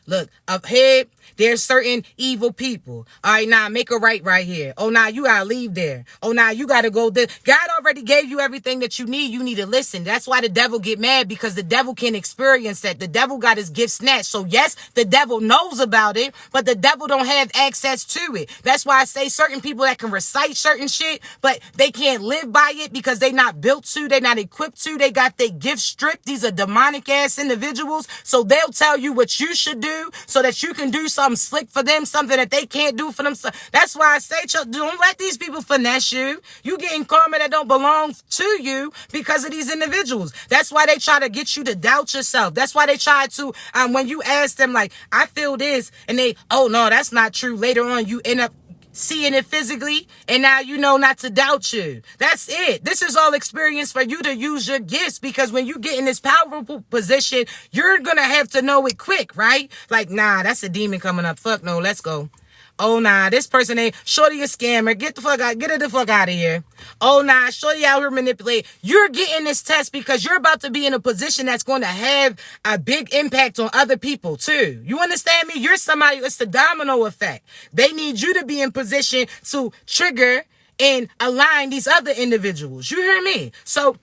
Look, up ahead, there's certain evil people. All right, now make a right here. Oh, now you got to leave there. Oh, now you got to go there. God already gave you everything that you need. You need to listen. That's why the devil get mad, because the devil can experience that. The devil got his gift snatched. So yes, the devil knows about it, but the devil don't have access to it. That's why I say certain people that can recite certain shit, but they can't live by it because they not built to, they not equipped to, they got their gift stripped. These are demonic ass individuals. So they'll tell you what you should do so that you can do something slick for them, something that they can't do for themselves. That's why I say, don't let these people finesse you. You getting karma that don't belong to you because of these individuals. That's why they try to get you to doubt yourself. That's why they try to, when you ask them like, I feel this, and they, oh no, that's not true. Later on, you end up seeing it physically, and now you know not to doubt you. That's it. This is all experience for you to use your gifts, because when you get in this powerful position, you're gonna have to know it quick, right? Like, nah, that's a demon coming up. Fuck no, let's go. Oh, nah, this person ain't, shorty a scammer. Get her the fuck out of here. Oh, nah, shorty out here manipulate. You're getting this test because you're about to be in a position that's going to have a big impact on other people too. You understand me? You're somebody, it's the domino effect. They need you to be in position to trigger and align these other individuals. You hear me? So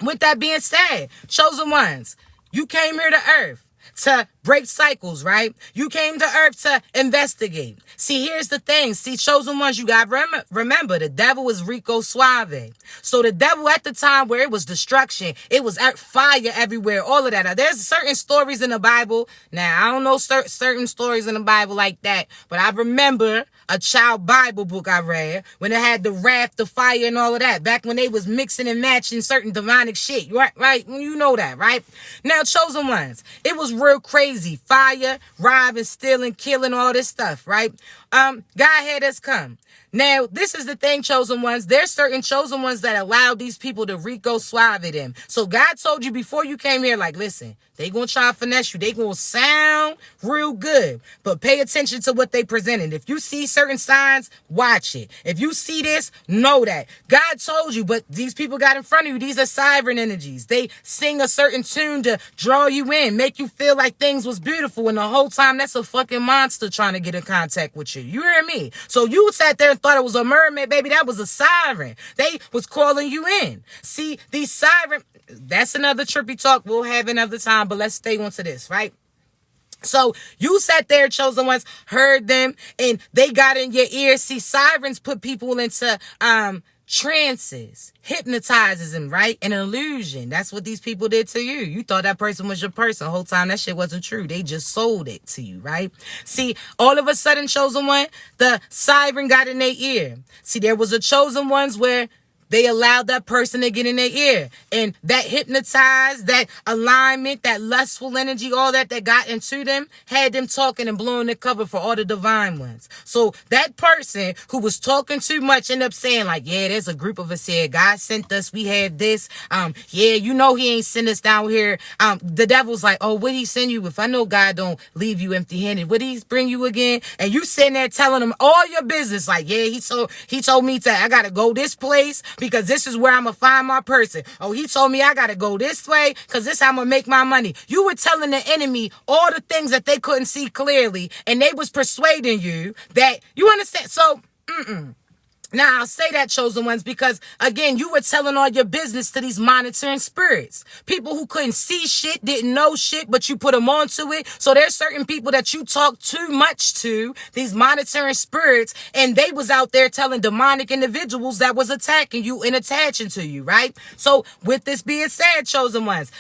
with that being said, chosen ones, you came here to earth to break cycles, right? You came to earth to investigate. See, here's the thing. See, chosen ones, you got to remember, the devil was Rico Suave. So the devil at the time where it was destruction, it was fire everywhere, all of that. Now, there's certain stories in the Bible. Now, I don't know certain stories in the Bible like that, but I remember a child Bible book I read when it had the wrath, the fire, and all of that. Back when they was mixing and matching certain demonic shit. Right? You know that, right? Now, chosen ones, it was real crazy. Fire, robbing, stealing, killing, all this stuff, right? God had us come. Now, this is the thing, chosen ones. There's certain chosen ones that allow these people to Rico Suave them. So God told you before you came here, like, listen, they gonna try to finesse you. They gonna sound real good, but pay attention to what they presented. If you see certain signs, watch it. If you see this, know that. God told you, but these people got in front of you. These are sovereign energies. They sing a certain tune to draw you in, make you feel like things was beautiful, and the whole time that's a fucking monster trying to get in contact with you. You hear me? So you sat there and thought it was a mermaid, baby. That was a siren. They was calling you in. See, these siren, that's another trippy talk we'll have another time, but let's stay on to this, right? So you sat there, chosen ones, heard them, and they got in your ear. See, sirens put people into trances, hypnotizes them, right? An illusion. That's what these people did to you. You thought that person was your person the whole time. That shit wasn't true. They just sold it to you, right? See, all of a sudden, chosen one, the siren got in their ear. See, there was a chosen ones where they allowed that person to get in their ear. And that hypnotized, that alignment, that lustful energy, all that got into them, had them talking and blowing the cover for all the divine ones. So that person who was talking too much ended up saying like, yeah, there's a group of us here. God sent us. We had this. Yeah, you know he ain't sent us down here. The devil's like, oh, what he send you? If I know God don't leave you empty-handed, would he bring you again? And you sitting there telling him all your business. Like, yeah, he told me I got to go this place. because this is where I'm going to find my person. Oh, he told me I got to go this way because this is how I'm going to make my money. You were telling the enemy all the things that they couldn't see clearly, and they was persuading you that, you understand? So, Now, I'll say that, chosen ones, because, again, you were telling all your business to these monitoring spirits. People who couldn't see shit, didn't know shit, but you put them onto it. So there's certain people that you talk too much to, these monitoring spirits, and they was out there telling demonic individuals that was attacking you and attaching to you, right? So with this being said, chosen ones,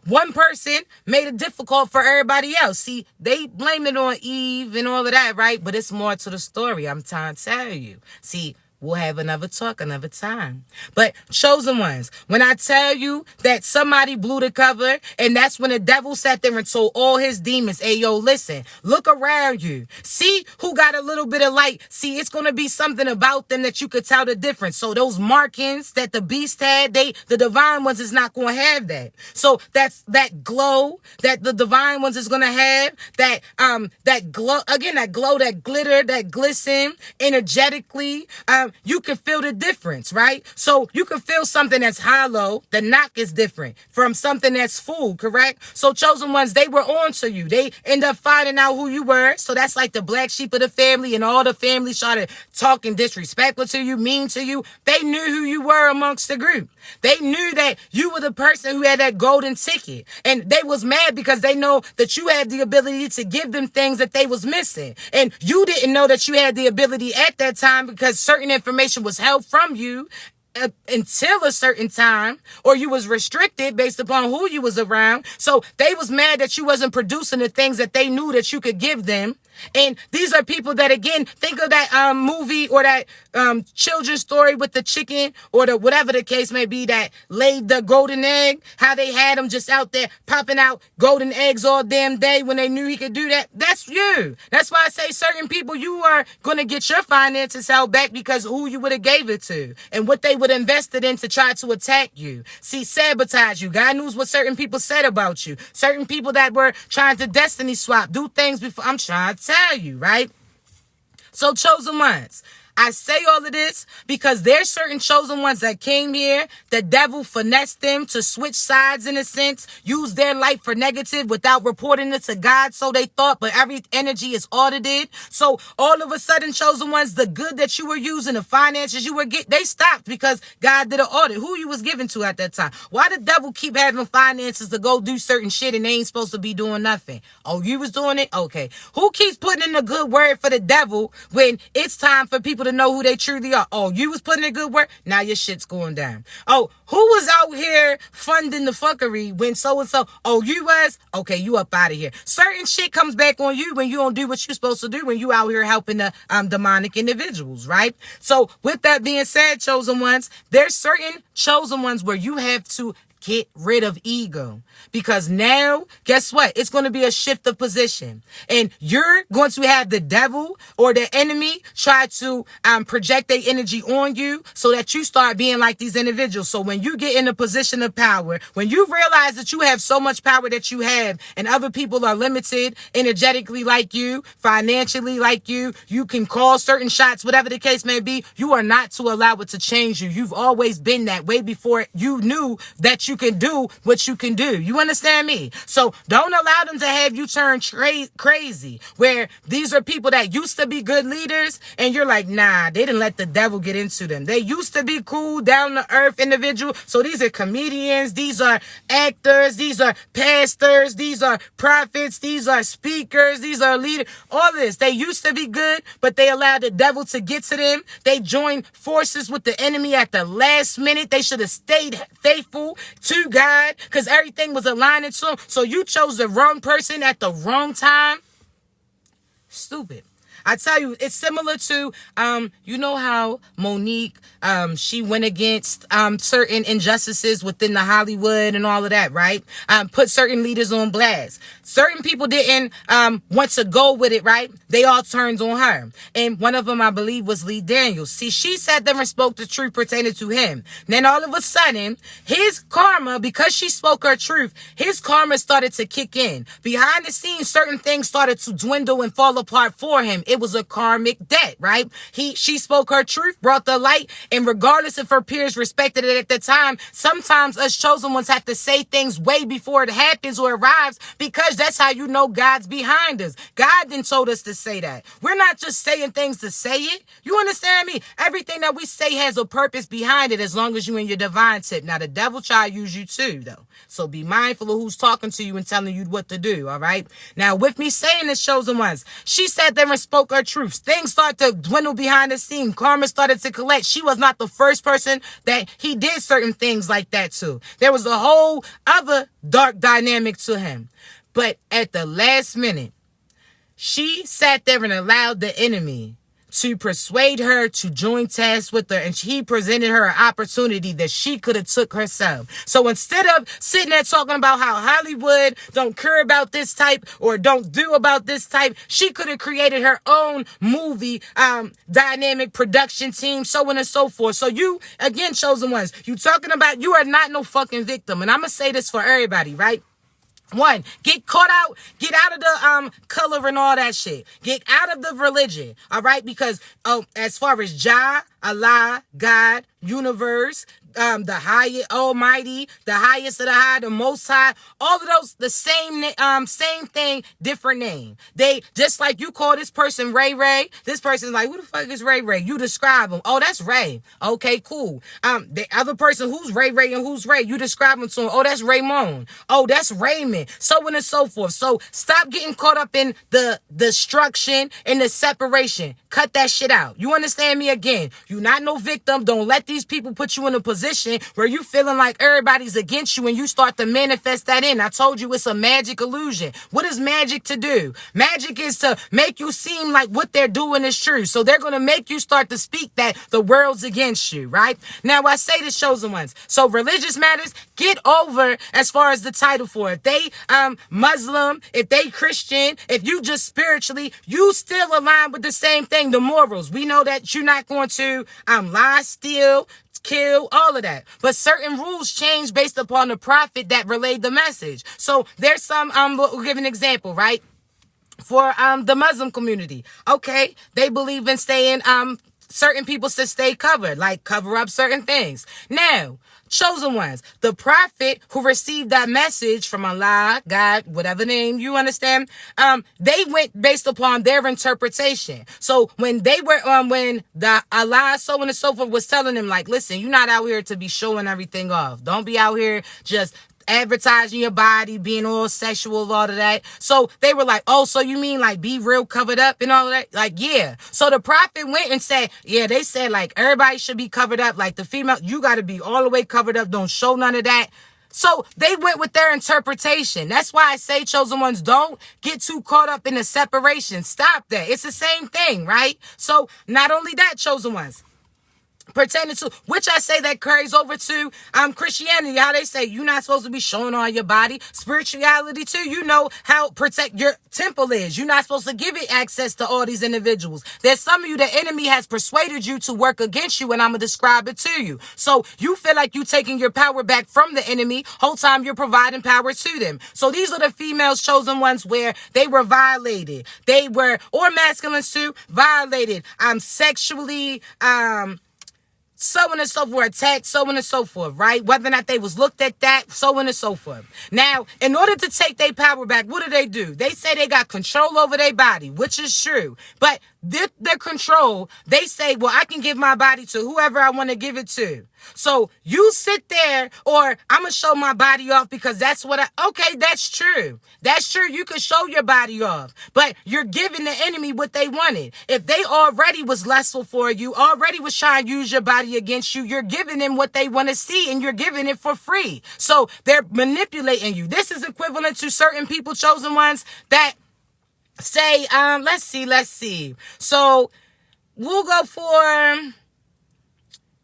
one person made it difficult for everybody else. See, they blamed it on Eve and all of that, right? But it's more to the story. I'm trying to tell you. See, we'll have another talk another time. But chosen ones, when I tell you that somebody blew the cover, and that's when the devil sat there and told all his demons, hey, yo, listen, look around you. See who got a little bit of light. See, it's going to be something about them that you could tell the difference. So those markings that the beast had, the divine ones is not going to have that. So that's that glow that the divine ones is going to have, that glow, again, that glow, that glitter, that glisten energetically. You can feel the difference, right? So you can feel something that's hollow. The knock is different from something that's full, correct? So chosen ones, they were on to you. They end up finding out who you were. So that's like the black sheep of the family, and all the family started talking disrespectful to you, mean to you. They knew who you were amongst the group. They knew that you were the person who had that golden ticket. And they was mad because they know that you had the ability to give them things that they was missing. And you didn't know that you had the ability at that time because certain information was held from you until a certain time, or you was restricted based upon who you was around. So they was mad that you wasn't producing the things that they knew that you could give them. And these are people that, again, think of that movie or that children's story with the chicken or the whatever the case may be that laid the golden egg, how they had them just out there popping out golden eggs all damn day when they knew he could do that. That's you. That's why I say certain people, you are going to get your finances held back because who you would have gave it to and what they would have invested in to try to attack you. See, sabotage you. God knows what certain people said about you. Certain people that were trying to destiny swap, do things before. I'm trying to tell you, right? So chosen ones, I say all of this because there's certain chosen ones that came here. The devil finessed them to switch sides in a sense, use their life for negative without reporting it to God. So they thought, but every energy is audited. So all of a sudden, chosen ones, the good that you were using, the finances you were getting, they stopped because God did an audit. Who you was giving to at that time? Why the devil keep having finances to go do certain shit and they ain't supposed to be doing nothing? Oh, you was doing it? Okay. Who keeps putting in a good word for the devil when it's time for people to know who they truly are? Oh, you was putting in a good word? Now your shit's going down. Oh, who was out here funding the fuckery when so-and-so? Oh, you was? Okay, you up out of here. Certain shit comes back on you when you don't do what you're supposed to do when you out here helping the demonic individuals, right? So with that being said, chosen ones, there's certain chosen ones where you have to get rid of ego, because now, guess what? It's going to be a shift of position, and you're going to have the devil or the enemy try to project their energy on you so that you start being like these individuals. So when you get in a position of power, when you realize that you have so much power that you have and other people are limited energetically like you, financially like you can call certain shots, whatever the case may be, you are not to allow it to change you. You've always been that way before you knew that you can do what you can do. You understand me? So don't allow them to have you turn crazy, where these are people that used to be good leaders and you're like, nah, they didn't let the devil get into them. They used to be cool, down to earth individual. So these are comedians, these are actors, these are pastors, these are prophets, these are speakers, these are leaders. All this, they used to be good, but they allowed the devil to get to them. They joined forces with the enemy at the last minute. They should have stayed faithful to God because everything was aligning to him. So you chose the wrong person at the wrong time. Stupid. I tell you, it's similar to, you know how Monique, she went against certain injustices within the Hollywood and all of that, right? Put certain leaders on blast. Certain people didn't want to go with it, right? They all turned on her. And one of them, I believe, was Lee Daniels. See, she sat there and spoke the truth pertaining to him. Then all of a sudden, his karma, because she spoke her truth, his karma started to kick in. Behind the scenes, certain things started to dwindle and fall apart for him. it was a karmic debt, right? She spoke her truth, brought the light, and regardless if her peers respected it at the time, sometimes us chosen ones have to say things way before it happens or arrives, because that's how you know God's behind us. God then told us to say that. We're not just saying things to say it. You understand me? Everything that we say has a purpose behind it, as long as you in your divine tip. Now, the devil try to use you too, though. So be mindful of who's talking to you and telling you what to do, all right? Now, with me saying this, chosen ones, she sat there and spoke her truth. Things start to dwindle behind the scene. Karma started to collect. She was not the first person that he did certain things like that to. There was a whole other dark dynamic to him. But at the last minute, she sat there and allowed the enemy to persuade her to join tasks with her, and he presented her an opportunity that she could have took herself. So instead of sitting there talking about how Hollywood don't care about this type or don't do about this type, she could have created her own movie dynamic production team, so on and so forth. So you, again, chosen ones, you talking about you are not no fucking victim. And I'm gonna say this for everybody, right? One, get caught out, get out of the color and all that shit. Get out of the religion, all right? Because as far as Jah, Allah, God, universe, the highest, almighty, the highest of the high, the most high, all of those, the same thing, different name. They, just like you call this person Ray Ray, this person's like, who the fuck is Ray Ray? You describe him. Oh, that's Ray. Okay, cool. The other person, who's Ray Ray and who's Ray? You describe him to him. Oh, that's Raymond. Oh, that's Raymond. So on and so forth. So stop getting caught up in the destruction and the separation. Cut that shit out. You understand me? Again, you're not no victim. Don't let these people put you in a position where you feeling like everybody's against you and you start to manifest that in. I told you it's a magic illusion. What is magic to do? Magic is to make you seem like what they're doing is true. So they're going to make you start to speak that the world's against you, right? Now, I say this, chosen ones. So religious matters, get over as far as the title for it. If they Muslim, if they Christian, if you just spiritually, you still align with the same thing, the morals. We know that you're not going to lie, steal, kill, all of that. But certain rules change based upon the prophet that relayed the message. So there's some, we'll give an example, right? For the Muslim community. Okay, they believe in staying, certain people should stay covered, like cover up certain things. Now, chosen ones, the prophet who received that message from Allah, God, whatever name you understand, they went based upon their interpretation. So when they were, when the Allah, so on and so forth, was telling them, like, listen, you're not out here to be showing everything off. Don't be out here just advertising your body, being all sexual, all of that. So they were like, oh, so you mean like be real covered up and all of that? Like, yeah. So the prophet went and said, yeah, they said like everybody should be covered up. Like the female, you got to be all the way covered up. Don't show none of that. So they went with their interpretation. That's why I say, chosen ones, don't get too caught up in the separation. Stop that. It's the same thing, right? So not only that, chosen ones, pertaining to, which I say that carries over to Christianity, how they say you're not supposed to be showing on your body. Spirituality too, you know how protect your temple is. You're not supposed to give it access to all these individuals. There's some of you, the enemy has persuaded you to work against you, and I'm gonna describe it to you. So you feel like you taking your power back from the enemy, whole time you're providing power to them. So these are the females, chosen ones, where they were violated. They were, or masculines too, violated, sexually, so on and so forth, attacked, so on and so forth, right? Whether or not they was looked at that, so on and so forth. Now, in order to take their power back, what do? They say they got control over their body, which is true. But their control, they say, well, I can give my body to whoever I want to give it to. So you sit there, or I'm going to show my body off because that's what okay, that's true. That's true. You can show your body off, but you're giving the enemy what they wanted. If they already was lustful for you, already was trying to use your body against you, you're giving them what they want to see, and you're giving it for free. So they're manipulating you. This is equivalent to certain people, chosen ones, that say, let's see. So we'll go for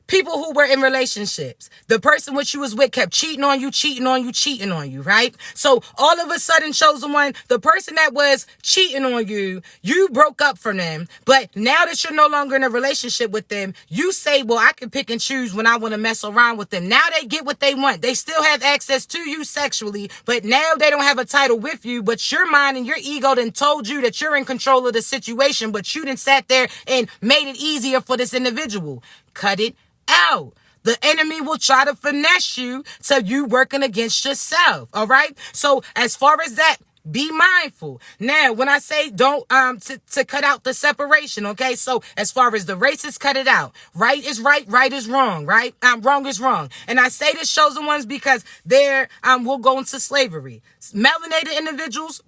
people who were in relationships. The person which you was with kept cheating on you, right? So all of a sudden, chosen one, the person that was cheating on you, you broke up from them. But now that you're no longer in a relationship with them, you say, well, I can pick and choose when I want to mess around with them. Now they get what they want. They still have access to you sexually, but now they don't have a title with you, but your mind and your ego done told you that you're in control of the situation, but you done sat there and made it easier for this individual. Cut it out. The enemy will try to finesse you to you working against yourself. All right. So as far as that, be mindful. Now, when I say don't, to cut out the separation, okay? So as far as the races, cut it out. Right is right, right is wrong, right? Wrong is wrong. And I say this chosen ones because they're, will go into slavery. Melanated individuals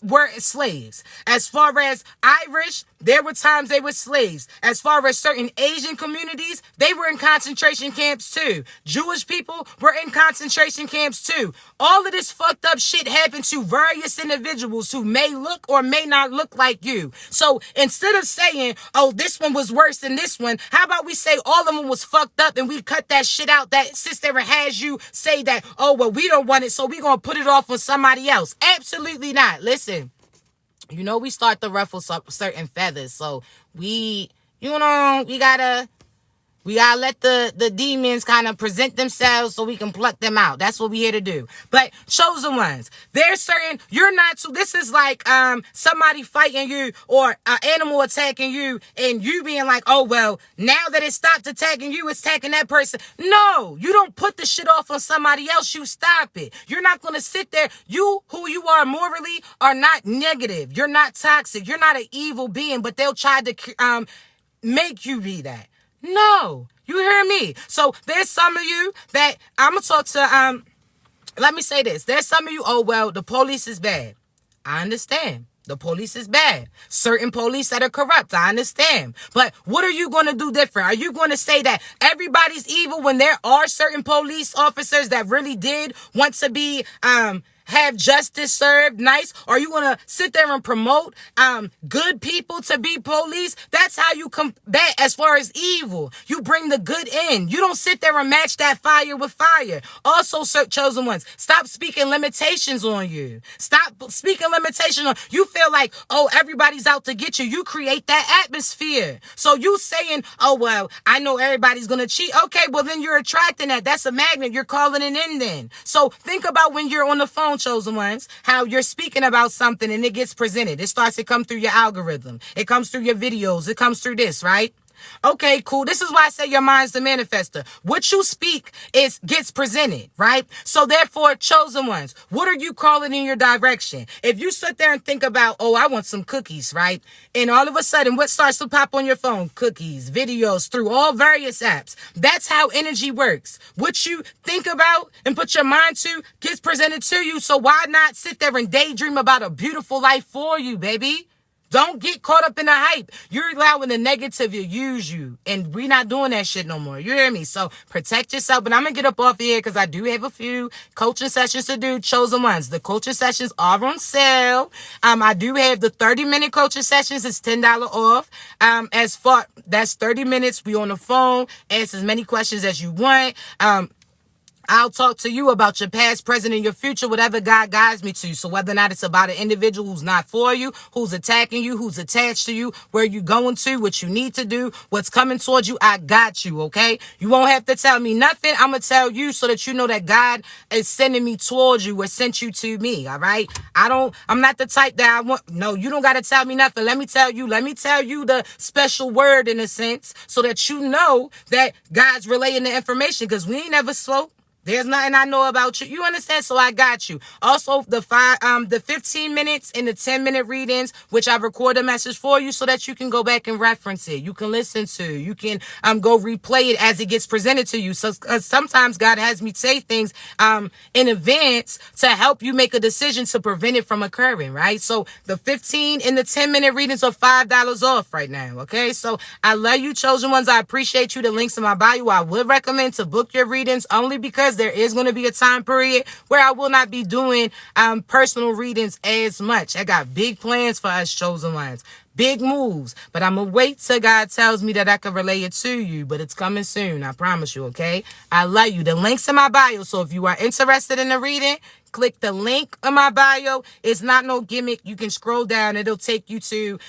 were slaves. As far as Irish, there were times they were slaves. As far as certain Asian communities, they were in concentration camps too. Jewish people were in concentration camps too. All of this fucked up shit happened to various individuals who may look or may not look like you. So instead of saying, oh, this one was worse than this one, how about we say all of them was fucked up and we cut that shit out that sister has you say that, oh, well, we don't want it, so we gonna put it off on somebody else. Absolutely not. Listen, you know, we start to ruffle certain feathers. So we gotta let the demons kind of present themselves so we can pluck them out. That's what we're here to do. But chosen ones, there's certain, you're not, so this is like somebody fighting you or an animal attacking you and you being like, oh, well, now that it stopped attacking you, it's attacking that person. No, you don't put the shit off on somebody else. You stop it. You're not going to sit there. You, who you are morally, are not negative. You're not toxic. You're not an evil being, but they'll try to make you be that. No, you hear me? So there's some of you that I'm going to talk to, let me say this. There's some of you, oh, well, the police is bad. I understand. The police is bad. Certain police that are corrupt. I understand. But what are you going to do different? Are you going to say that everybody's evil when there are certain police officers that really did want to be, have justice served nice? Or are you going to sit there and promote good people to be police? That's how you combat as far as evil. You bring the good in. You don't sit there and match that fire with fire. Also, chosen ones, stop speaking limitations on you. Stop speaking limitations on you. Feel like, oh, everybody's out to get you. You create that atmosphere. So you saying, oh, well, I know everybody's going to cheat. Okay, well, then you're attracting that. That's a magnet. You're calling it in then. So think about when you're on the phone, chosen ones, how you're speaking about something and it gets presented. It starts to come through your algorithm. It comes through your videos. It comes through this, right? Okay, cool. This is why I say your mind's the manifester. What you speak gets presented, right? So therefore, chosen ones, what are you calling in your direction? If you sit there and think about, oh, I want some cookies, right? And all of a sudden, what starts to pop on your phone? Cookies, videos, through all various apps. That's how energy works. What you think about and put your mind to gets presented to you. So why not sit there and daydream about a beautiful life for you, baby? Don't get caught up in the hype. You're allowing the negative to use you. And we're not doing that shit no more. You hear me? So protect yourself. But I'm going to get up off here because I do have a few coaching sessions to do. Chosen ones. The coaching sessions are on sale. I do have the 30-minute coaching sessions. It's $10 off. That's 30 minutes. We on the phone. Ask as many questions as you want. I'll talk to you about your past, present, and your future, whatever God guides me to. So whether or not it's about an individual who's not for you, who's attacking you, who's attached to you, where you going to, what you need to do, what's coming towards you, I got you, okay? You won't have to tell me nothing. I'm going to tell you so that you know that God is sending me towards you or sent you to me, all right? I'm not the type that no, you don't got to tell me nothing. Let me tell you the special word in a sense so that you know that God's relaying the information because we ain't never spoke. There's nothing I know about you. You understand? So I got you. Also, the 15 minutes and the 10-minute readings, which I record a message for you so that you can go back and reference it. You can listen to. You can go replay it as it gets presented to you. So sometimes God has me say things in advance to help you make a decision to prevent it from occurring, right? So the 15 and the 10-minute readings are $5 off right now, okay? So I love you, chosen ones. I appreciate you. The links in my bio. I would recommend to book your readings only because there is going to be a time period where I will not be doing personal readings as much. I got big plans for us chosen ones. big moves. But I'm going to wait till God tells me that I can relay it to you. But it's coming soon. I promise you, okay? I love you. The link's in my bio. So if you are interested in the reading, click the link in my bio. It's not no gimmick. You can scroll down. It'll take you to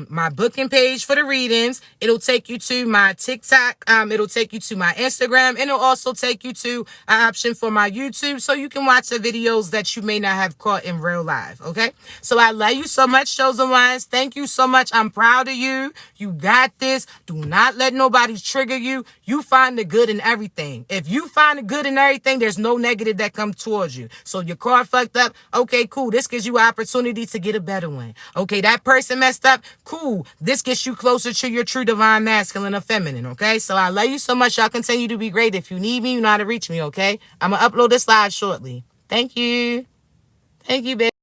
my booking page for the readings. It'll take you to my TikTok. It'll take you to my Instagram. And it'll also take you to an option for my YouTube so you can watch the videos that you may not have caught in real life. Okay? So I love you so much, chosen ones. Thank you so much. I'm proud of you. You got this. Do not let nobody trigger you. You find the good in everything. If you find the good in everything, there's no negative that comes towards you. So your car fucked up. Okay, cool. This gives you an opportunity to get a better one. Okay, that person messed up. Cool. This gets you closer to your true divine masculine or feminine. Okay, so I love you so much. Y'all continue to be great. If you need me, you know how to reach me. Okay, I'm going to upload this live shortly. Thank you. Thank you, baby.